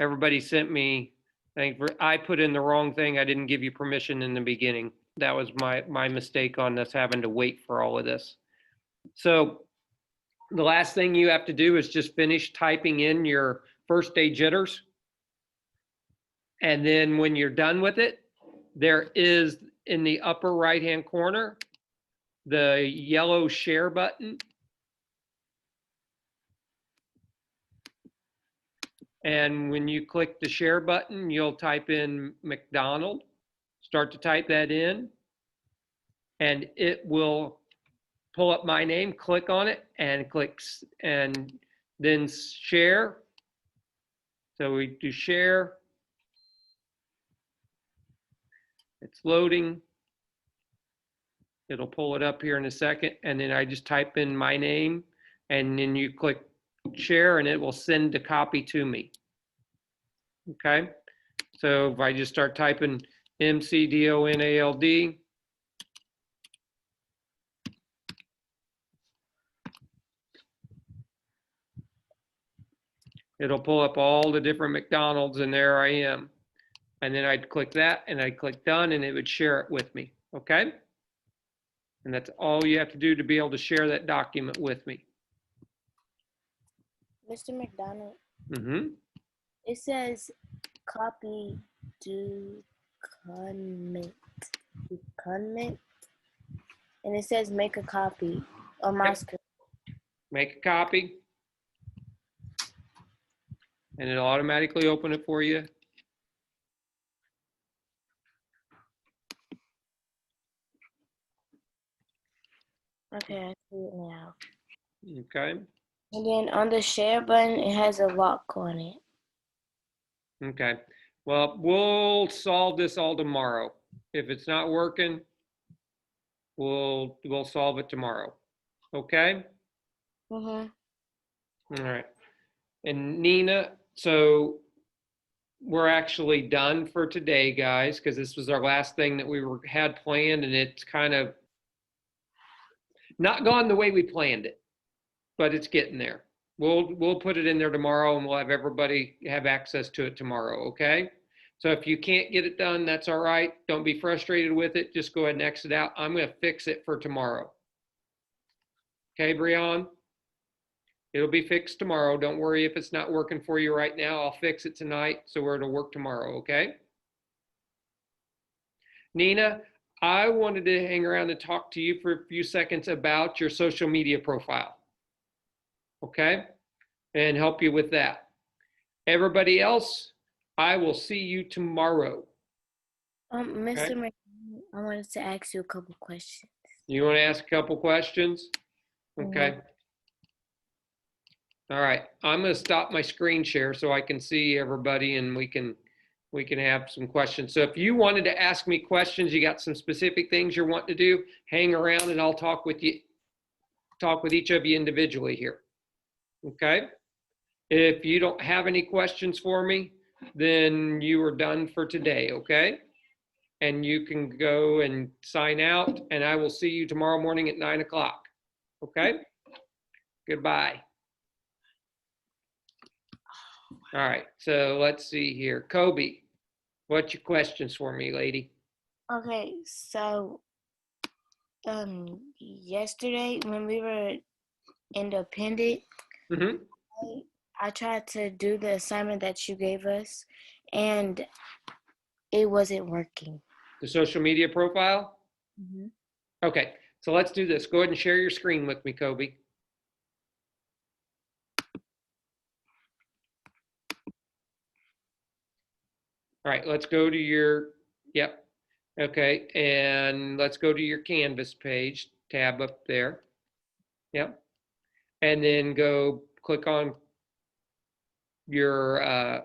everybody sent me, I put in the wrong thing. I didn't give you permission in the beginning. That was my mistake on us having to wait for all of this. So the last thing you have to do is just finish typing in your first day jitters. And then when you're done with it, there is in the upper right-hand corner, the yellow share button. And when you click the share button, you'll type in McDonald, start to type that in, and it will pull up my name, click on it, and clicks, and then share. So we do share. It's loading. It'll pull it up here in a second, and then I just type in my name, and then you click share, and it will send the copy to me. Okay, so if I just start typing McDonald, it'll pull up all the different McDonald's, and there I am. And then I'd click that, and I'd click done, and it would share it with me, okay? And that's all you have to do to be able to share that document with me. Mr. McDonald, Mm-hmm. it says copy document, and it says make a copy on my screen. Make a copy. And it'll automatically open it for you. Okay, I see it now. Okay. And then on the share button, it has a lock on it. Okay. Well, we'll solve this all tomorrow. If it's not working, we'll solve it tomorrow. Okay? Mm-hmm. All right. And Nina, so we're actually done for today, guys, because this was our last thing that we had planned, and it's kind of not gone the way we planned it, but it's getting there. We'll put it in there tomorrow, and we'll have everybody have access to it tomorrow, okay? So if you can't get it done, that's all right. Don't be frustrated with it. Just go ahead and exit out. I'm going to fix it for tomorrow. Okay, Brian? It'll be fixed tomorrow. Don't worry if it's not working for you right now. I'll fix it tonight so it'll work tomorrow, okay? Nina, I wanted to hang around and talk to you for a few seconds about your social media profile. Okay? and help you with that. Everybody else, I will see you tomorrow. Mr. McDonald, I wanted to ask you a couple questions. You want to ask a couple questions? Okay. All right, I'm going to stop my screen share so I can see everybody and we can have some questions. So if you wanted to ask me questions, you got some specific things you're wanting to do, hang around and I'll talk with each of you individually here. Okay? If you don't have any questions for me, then you are done for today, okay? And you can go and sign out and I will see you tomorrow morning at 9 o'clock. Okay? Goodbye. All right, so let's see here. Kobe, what's your questions for me, lady? Okay, so yesterday when we were independent, Mm-hmm. I tried to do the assignment that you gave us and it wasn't working. The social media profile? Mm-hmm. Okay, so let's do this. Go ahead and share your screen with me, Kobe. All right, let's go to your, yep. Okay, and let's go to your Canvas page, tab up there. Yep. And then go click on your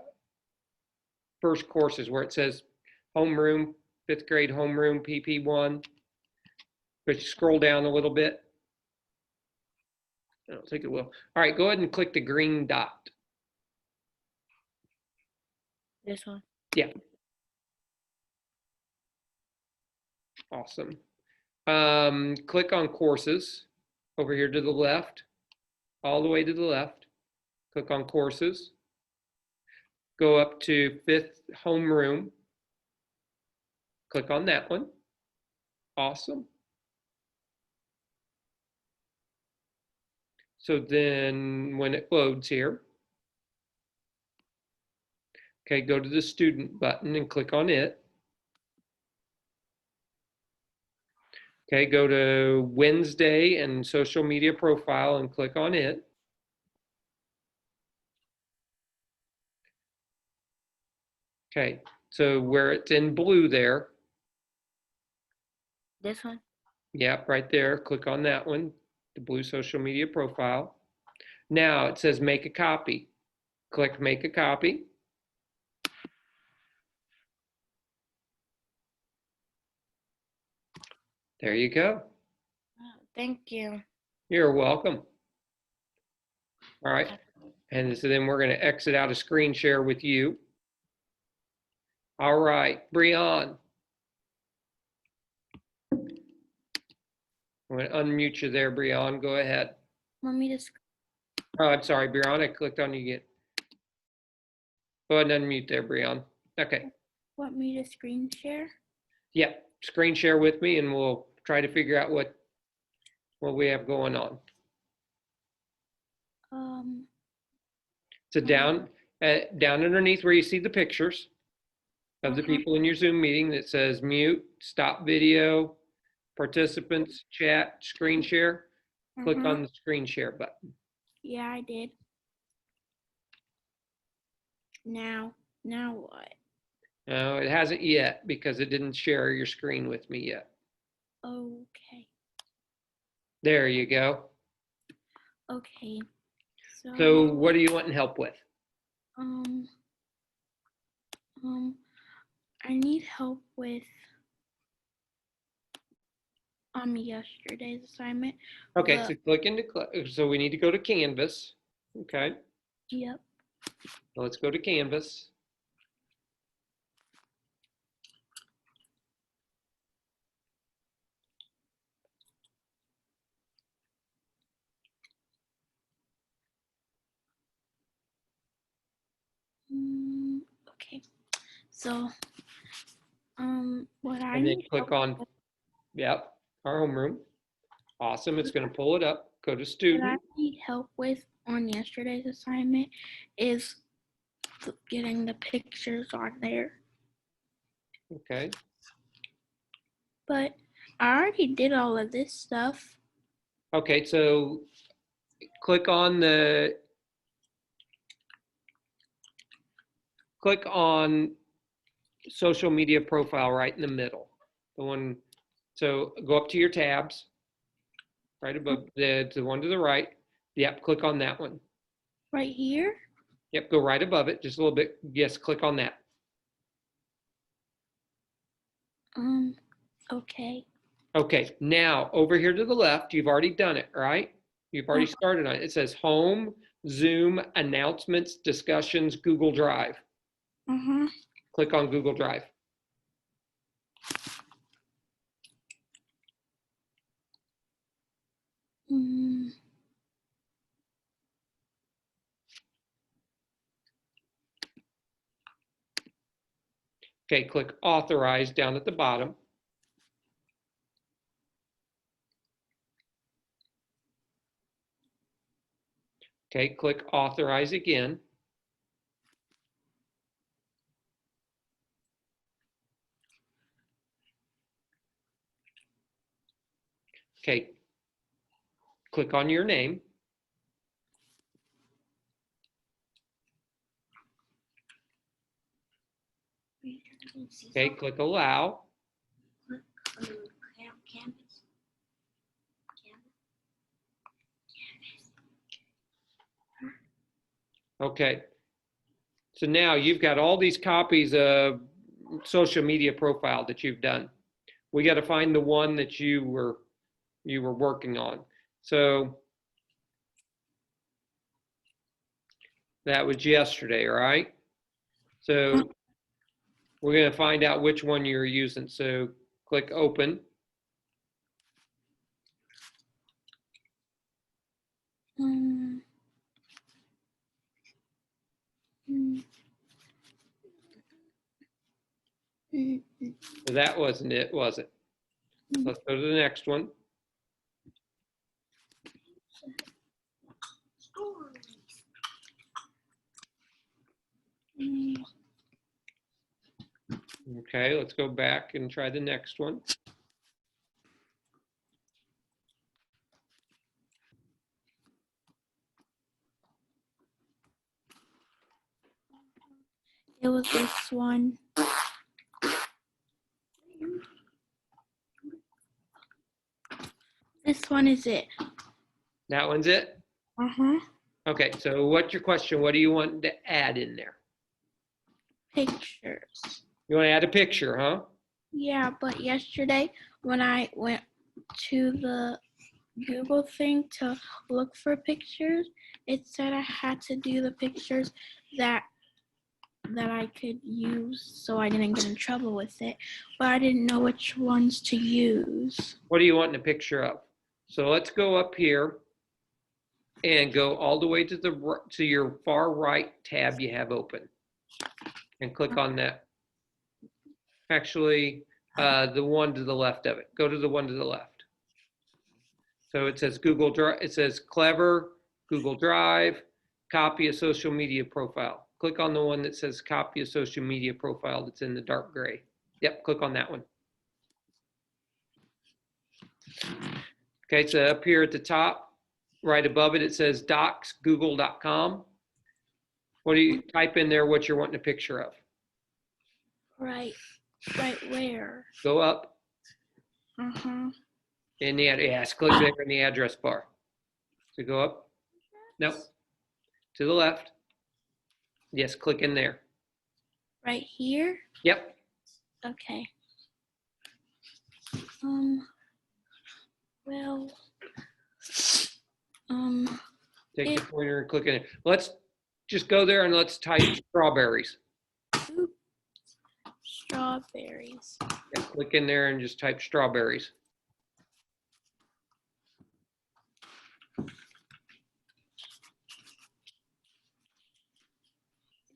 first courses where it says homeroom, 5th grade homeroom, PP1. But you scroll down a little bit. I don't think it will. All right, go ahead and click the green dot. This one? Yeah. Awesome. Click on courses over here to the left, all the way to the left. Click on courses. Go up to 5th homeroom. Click on that one. Awesome. So then when it loads here, okay, go to the student button and click on it. Okay, go to Wednesday and social media profile and click on it. Okay, so where it's in blue there, This one? yep, right there, click on that one, the blue social media profile. Now it says make a copy. Click make a copy. There you go. Thank you. You're welcome. All right, and so then we're going to exit out of screen share with you. All right, Breon. I'm going to unmute you there, Breon. Go ahead. Want me to? Oh, I'm sorry, Breon. I clicked on you again. Go ahead and unmute there, Breon. Okay. Want me to screen share? Yeah, screen share with me and we'll try to figure out what we have going on. So down underneath where you see the pictures of the people in your Zoom meeting that says mute, stop video, participants, chat, screen share, click on the screen share button. Yeah, I did. Now what? No, it hasn't yet because it didn't share your screen with me yet. Okay. There you go. Okay. So what are you wanting help with? I need help with yesterday's assignment. Okay, so click into, so we need to go to Canvas. Okay, Yep. let's go to Canvas. Okay. So, what I And then need click help on, with, yep, our homeroom. Awesome, it's gonna pull it up. Go to what I student. need help with on yesterday's assignment is getting the pictures on there. Okay, But I already did all of this stuff. okay, so click on the click on social media profile right in the middle. The one, so go up to your tabs, right above the one to the right. Yep, click on that one. Right here? Yep, go right above it, just a little bit. Yes, click on that. Okay. Okay, now over here to the left, you've already done it, right? You've already started on it. It says Home, Zoom, Announcements, Discussions, Google Drive. Mm-hmm. Click on Google Drive. Mm, Okay, click Authorize down at the bottom. Okay, click Authorize again. Okay, click on your name. Okay, click Allow. Okay, so now you've got all these copies of social media profile that you've done. We got to find the one that you were working on. So that was yesterday, right? So we're going to find out which one you're using. So click Open. mm, mm, mm, So that wasn't it, was it? Let's go to the next one. mm. Okay, let's go back and try the next one. It was this one. This one is it. That one's it? Uh-huh. Okay, so what's your question? What do you want to add in there? Pictures. You want to add a picture, huh? Yeah, but yesterday when I went to the Google thing to look for pictures, it said I had to do the pictures that I could use so I didn't get in trouble with it, but I didn't know which ones to use. What do you want in a picture of? So let's go up here and go all the way to your far right tab you have open and click on that. Actually, the one to the left of it. Go to the one to the left. So it says Google Drive. It says Clever, Google Drive, copy a social media profile. Click on the one that says copy a social media profile that's in the dark gray. Yep, click on that one. Okay, so up here at the top, right above it, it says docs, google.com. What do you type in there what you're wanting a picture of? Right where? Go up Uh-huh. in the, yes, click there in the address bar. So go up. Nope. To the left. Yes, click in there. Right here? Yep. Okay. Well, Take the pointer and click in it. Let's just go there and let's type strawberries. strawberries. Yeah, click in there and just type strawberries.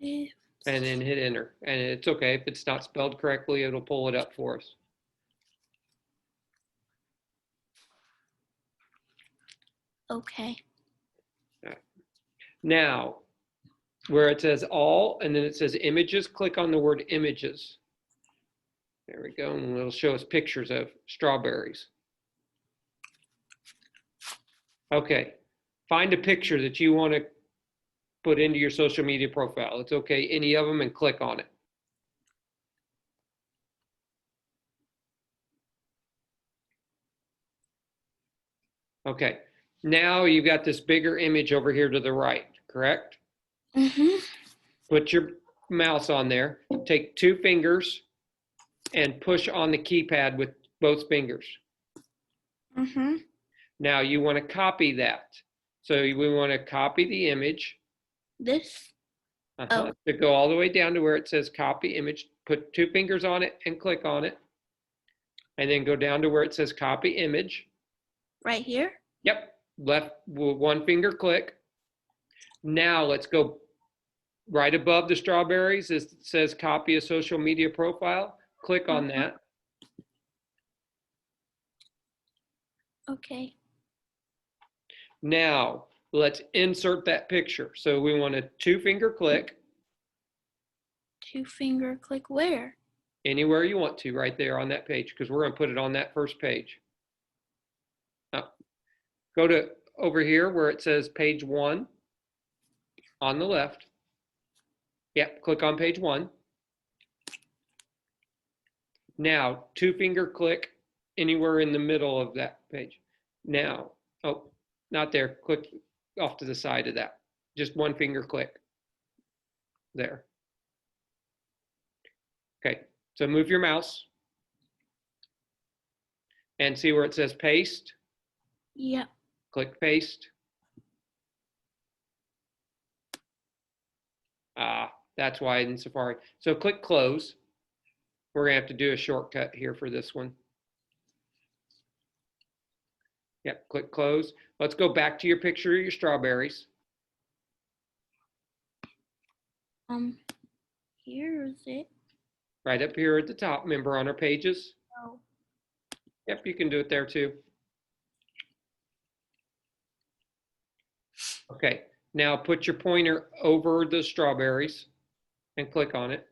Eh, And then hit enter. And it's okay. If it's not spelled correctly, it'll pull it up for us. Okay. Now, where it says all, and then it says images, click on the word images. There we go, and it'll show us pictures of strawberries. Okay, find a picture that you want to put into your social media profile. It's okay, any of them, and click on it. Okay, now you've got this bigger image over here to the right, correct? Mm-hmm. Put your mouse on there, take 2 fingers and push on the keypad with both fingers. Mm-hmm. Now you want to copy that. So we want to copy the image. This. To go all the way down to where it says copy image, put 2 fingers on it and click on it. And then go down to where it says copy image. Right here? Yep, left 1 finger click. Now let's go right above the strawberries. It says copy a social media profile. Click on that. Okay. Now let's insert that picture. So we want a 2 finger click 2 finger click where? anywhere you want to right there on that page, because we're going to put it on that first page. Now, go to over here where it says page 1 on the left. Yep, click on page 1. Now, 2 finger click anywhere in the middle of that page. Now, oh, not there. Click off to the side of that. Just 1 finger click. There. Okay, so move your mouse and see where it says paste. Yep. Click paste. That's why in Safari. So click close. We're gonna have to do a shortcut here for this one. Yep, click close. Let's go back to your picture of your strawberries. Here is it. Right up here at the top, remember on our pages? Oh. Yep, you can do it there too. Okay, now put your pointer over the strawberries and click on it.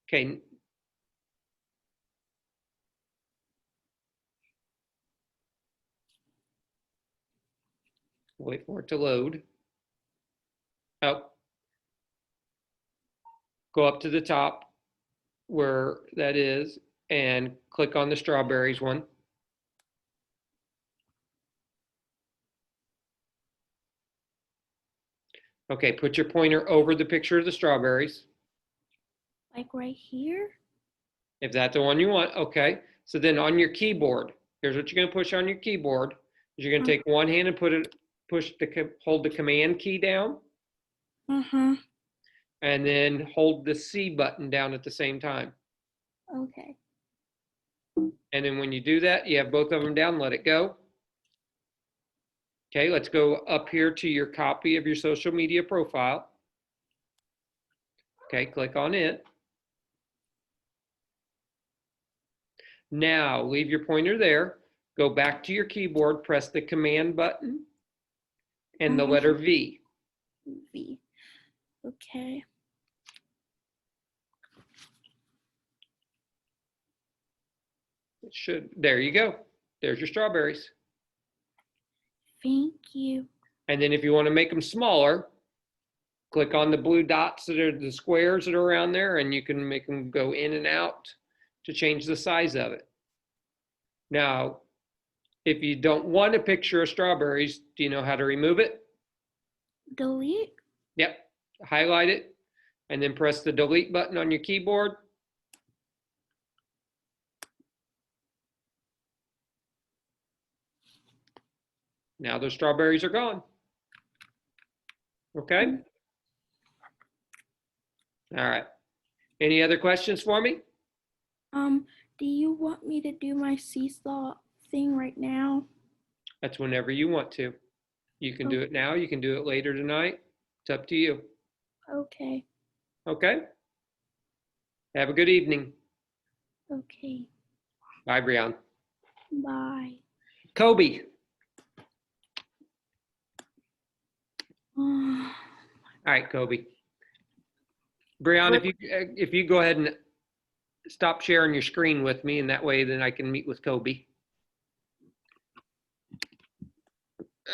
Okay. Wait for it to load. Oh. Go up to the top where that is and click on the strawberries one. Okay, put your pointer over the picture of the strawberries. Like right here? If that's the one you want, okay. So then on your keyboard, here's what you're gonna push on your keyboard. You're gonna take one hand and hold the command key down. Mm-hmm. And then hold the C button down at the same time. Okay. And then when you do that, you have both of them down, let it go. Okay, let's go up here to your copy of your social media profile. Okay, click on it. Now leave your pointer there, go back to your keyboard, press the command button and the letter V. V. Okay. It should, there you go. There's your strawberries. Thank you. And then if you want to make them smaller, click on the blue dots that are the squares that are around there, and you can make them go in and out to change the size of it. Now, if you don't want a picture of strawberries, do you know how to remove it? Delete? Yep, highlight it, and then press the delete button on your keyboard. Now the strawberries are gone. Okay? All right. Any other questions for me? Do you want me to do my seesaw thing right now? That's whenever you want to. You can do it now, you can do it later tonight. It's up to you. Okay. Okay? Have a good evening. Okay. Bye, Brian. Bye. Kobe. Oh, All right, Kobe. Brian, if you go ahead and stop sharing your screen with me, and that way then I can meet with Kobe.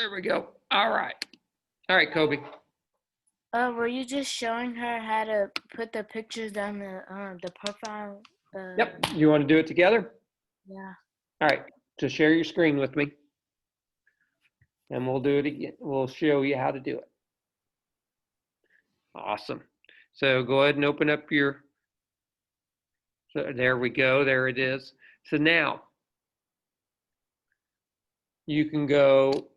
There we go. All right. All right, Kobe. Were you just showing her how to put the pictures on the profile? Yep. You want to do it together? Yeah. All right. So share your screen with me. And we'll do it again. We'll show you how to do it. Awesome. So go ahead and open up your, so there we go. There it is. So now you can go,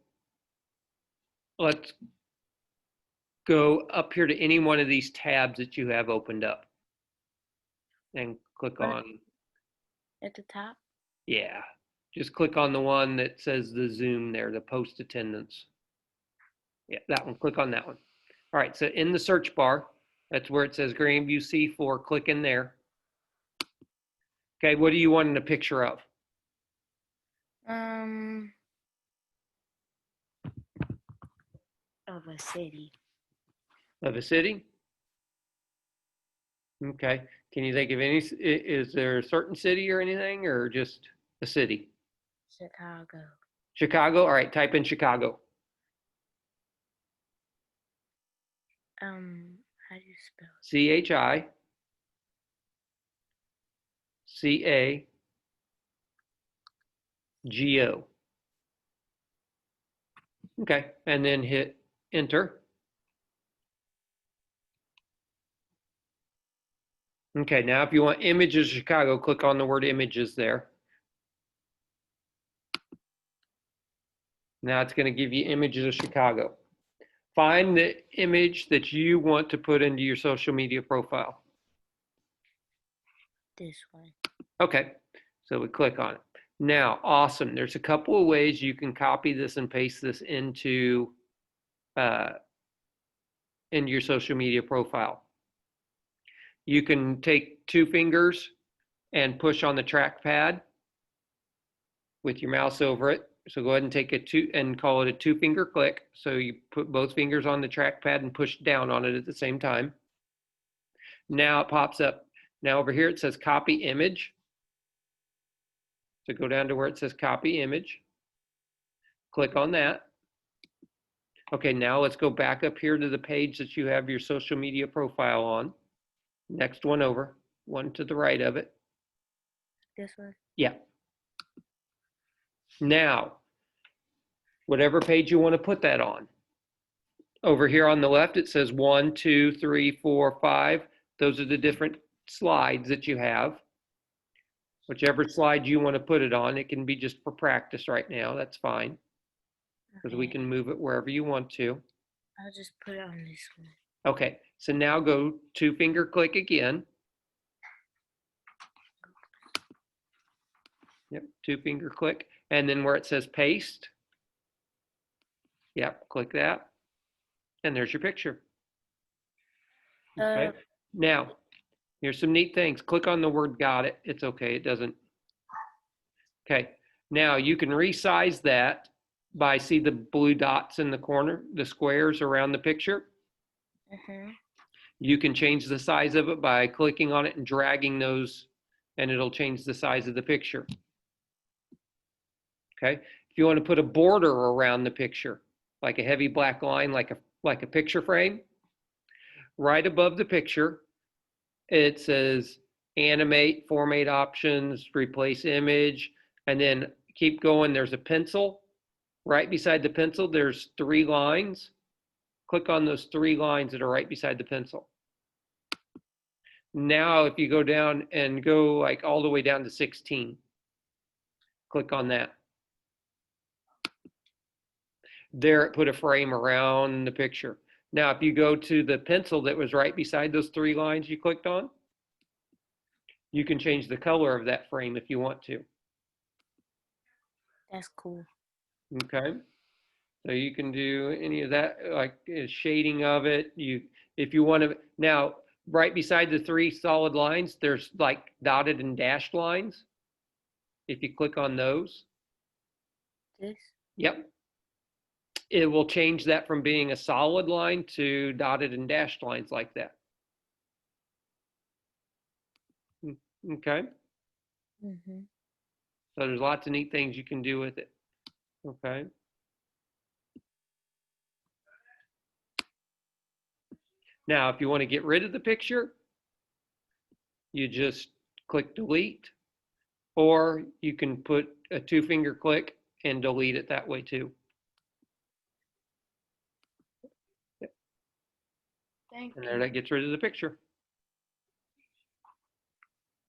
let's go up here to any one of these tabs that you have opened up and click on, At the top? yeah, just click on the one that says the Zoom there, the post attendance. Yeah, that one, click on that one. All right, so in the search bar, that's where it says Grandview C4, click in there. Okay, what do you want in a picture of? Of a city. Of a city? Okay, can you think of any, is there a certain city or anything, or just a city? Chicago. Chicago, all right, type in Chicago. How do you spell it? CHICAGO. Okay, and then hit enter. Okay, now if you want images of Chicago, click on the word images there. Now it's going to give you images of Chicago. Find the image that you want to put into your social media profile. This one. Okay, so we click on it. Now, awesome. There's a couple of ways you can copy this and paste this into your social media profile. You can take 2 fingers and push on the trackpad with your mouse over it. So go ahead and take and call it a 2-finger click. So you put both fingers on the trackpad and push down on it at the same time. Now it pops up. Now over here it says copy image. So go down to where it says copy image. Click on that. Okay, now let's go back up here to the page that you have your social media profile on. Next one over, one to the right of it. This one? Yeah. Now, whatever page you want to put that on. Over here on the left, it says 1, 2, 3, 4, 5. Those are the different slides that you have. Whichever slide you want to put it on, it can be just for practice right now. That's fine. Because we can move it wherever you want to. I'll just put it on this one. Okay, so now go 2-finger click again. Yep, 2-finger click. And then where it says paste, yep, click that. And there's your picture. Okay, now, here's some neat things. Click on the word got it. It's okay, it doesn't. Okay, now you can resize that by, see the blue dots in the corner, the squares around the picture? You can change the size of it by clicking on it and dragging those, and it'll change the size of the picture. Okay, if you want to put a border around the picture, like a heavy black line, like a picture frame, right above the picture, it says animate, format options, replace image, and then keep going. There's a pencil. Right beside the pencil, there's 3 lines. Click on those 3 lines that are right beside the pencil. Now, if you go down and go like all the way down to 16, click on that. There, it put a frame around the picture. Now, if you go to the pencil that was right beside those 3 lines you clicked on, you can change the color of that frame if you want to. That's cool. Okay, so you can do any of that, like shading of it. If you want to, now right beside the 3 solid lines, there's like dotted and dashed lines. If you click on those, This? yep, it will change that from being a solid line to dotted and dashed lines like that. Okay, so there's lots of neat things you can do with it. Okay. Now, if you want to get rid of the picture, you just click delete, or you can put a 2-finger click and delete it that way too. Thank And there you. that gets rid of the picture.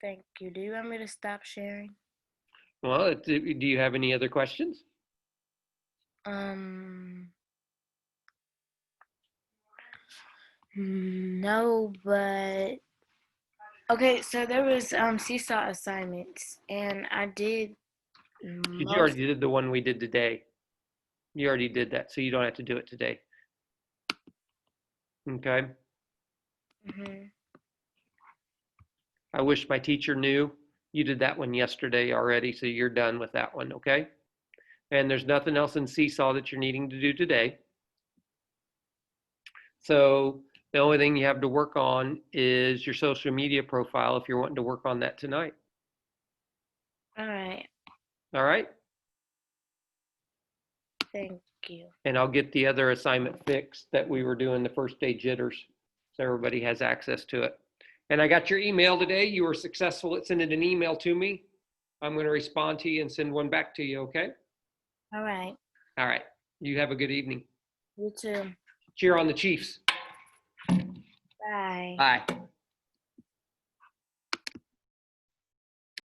Thank you. Do you want me to stop sharing? Well, do you have any other questions? No, but okay, so there was seesaw assignments and I did Because you already did the one we did today. You already did that, so you don't have to do it today. Okay. Mhm. I wish my teacher knew you did that one yesterday already, so you're done with that one, okay? And there's nothing else in Seesaw that you're needing to do today. So the only thing you have to work on is your social media profile if you're wanting to work on that tonight. All right. All right? Thank you. And I'll get the other assignment fixed that we were doing the first day jitters, so everybody has access to it. And I got your email today. You were successful at sending an email to me. I'm going to respond to you and send one back to you, okay? All right. All right. You have a good evening. You too. Cheer on the Chiefs. Bye. Bye.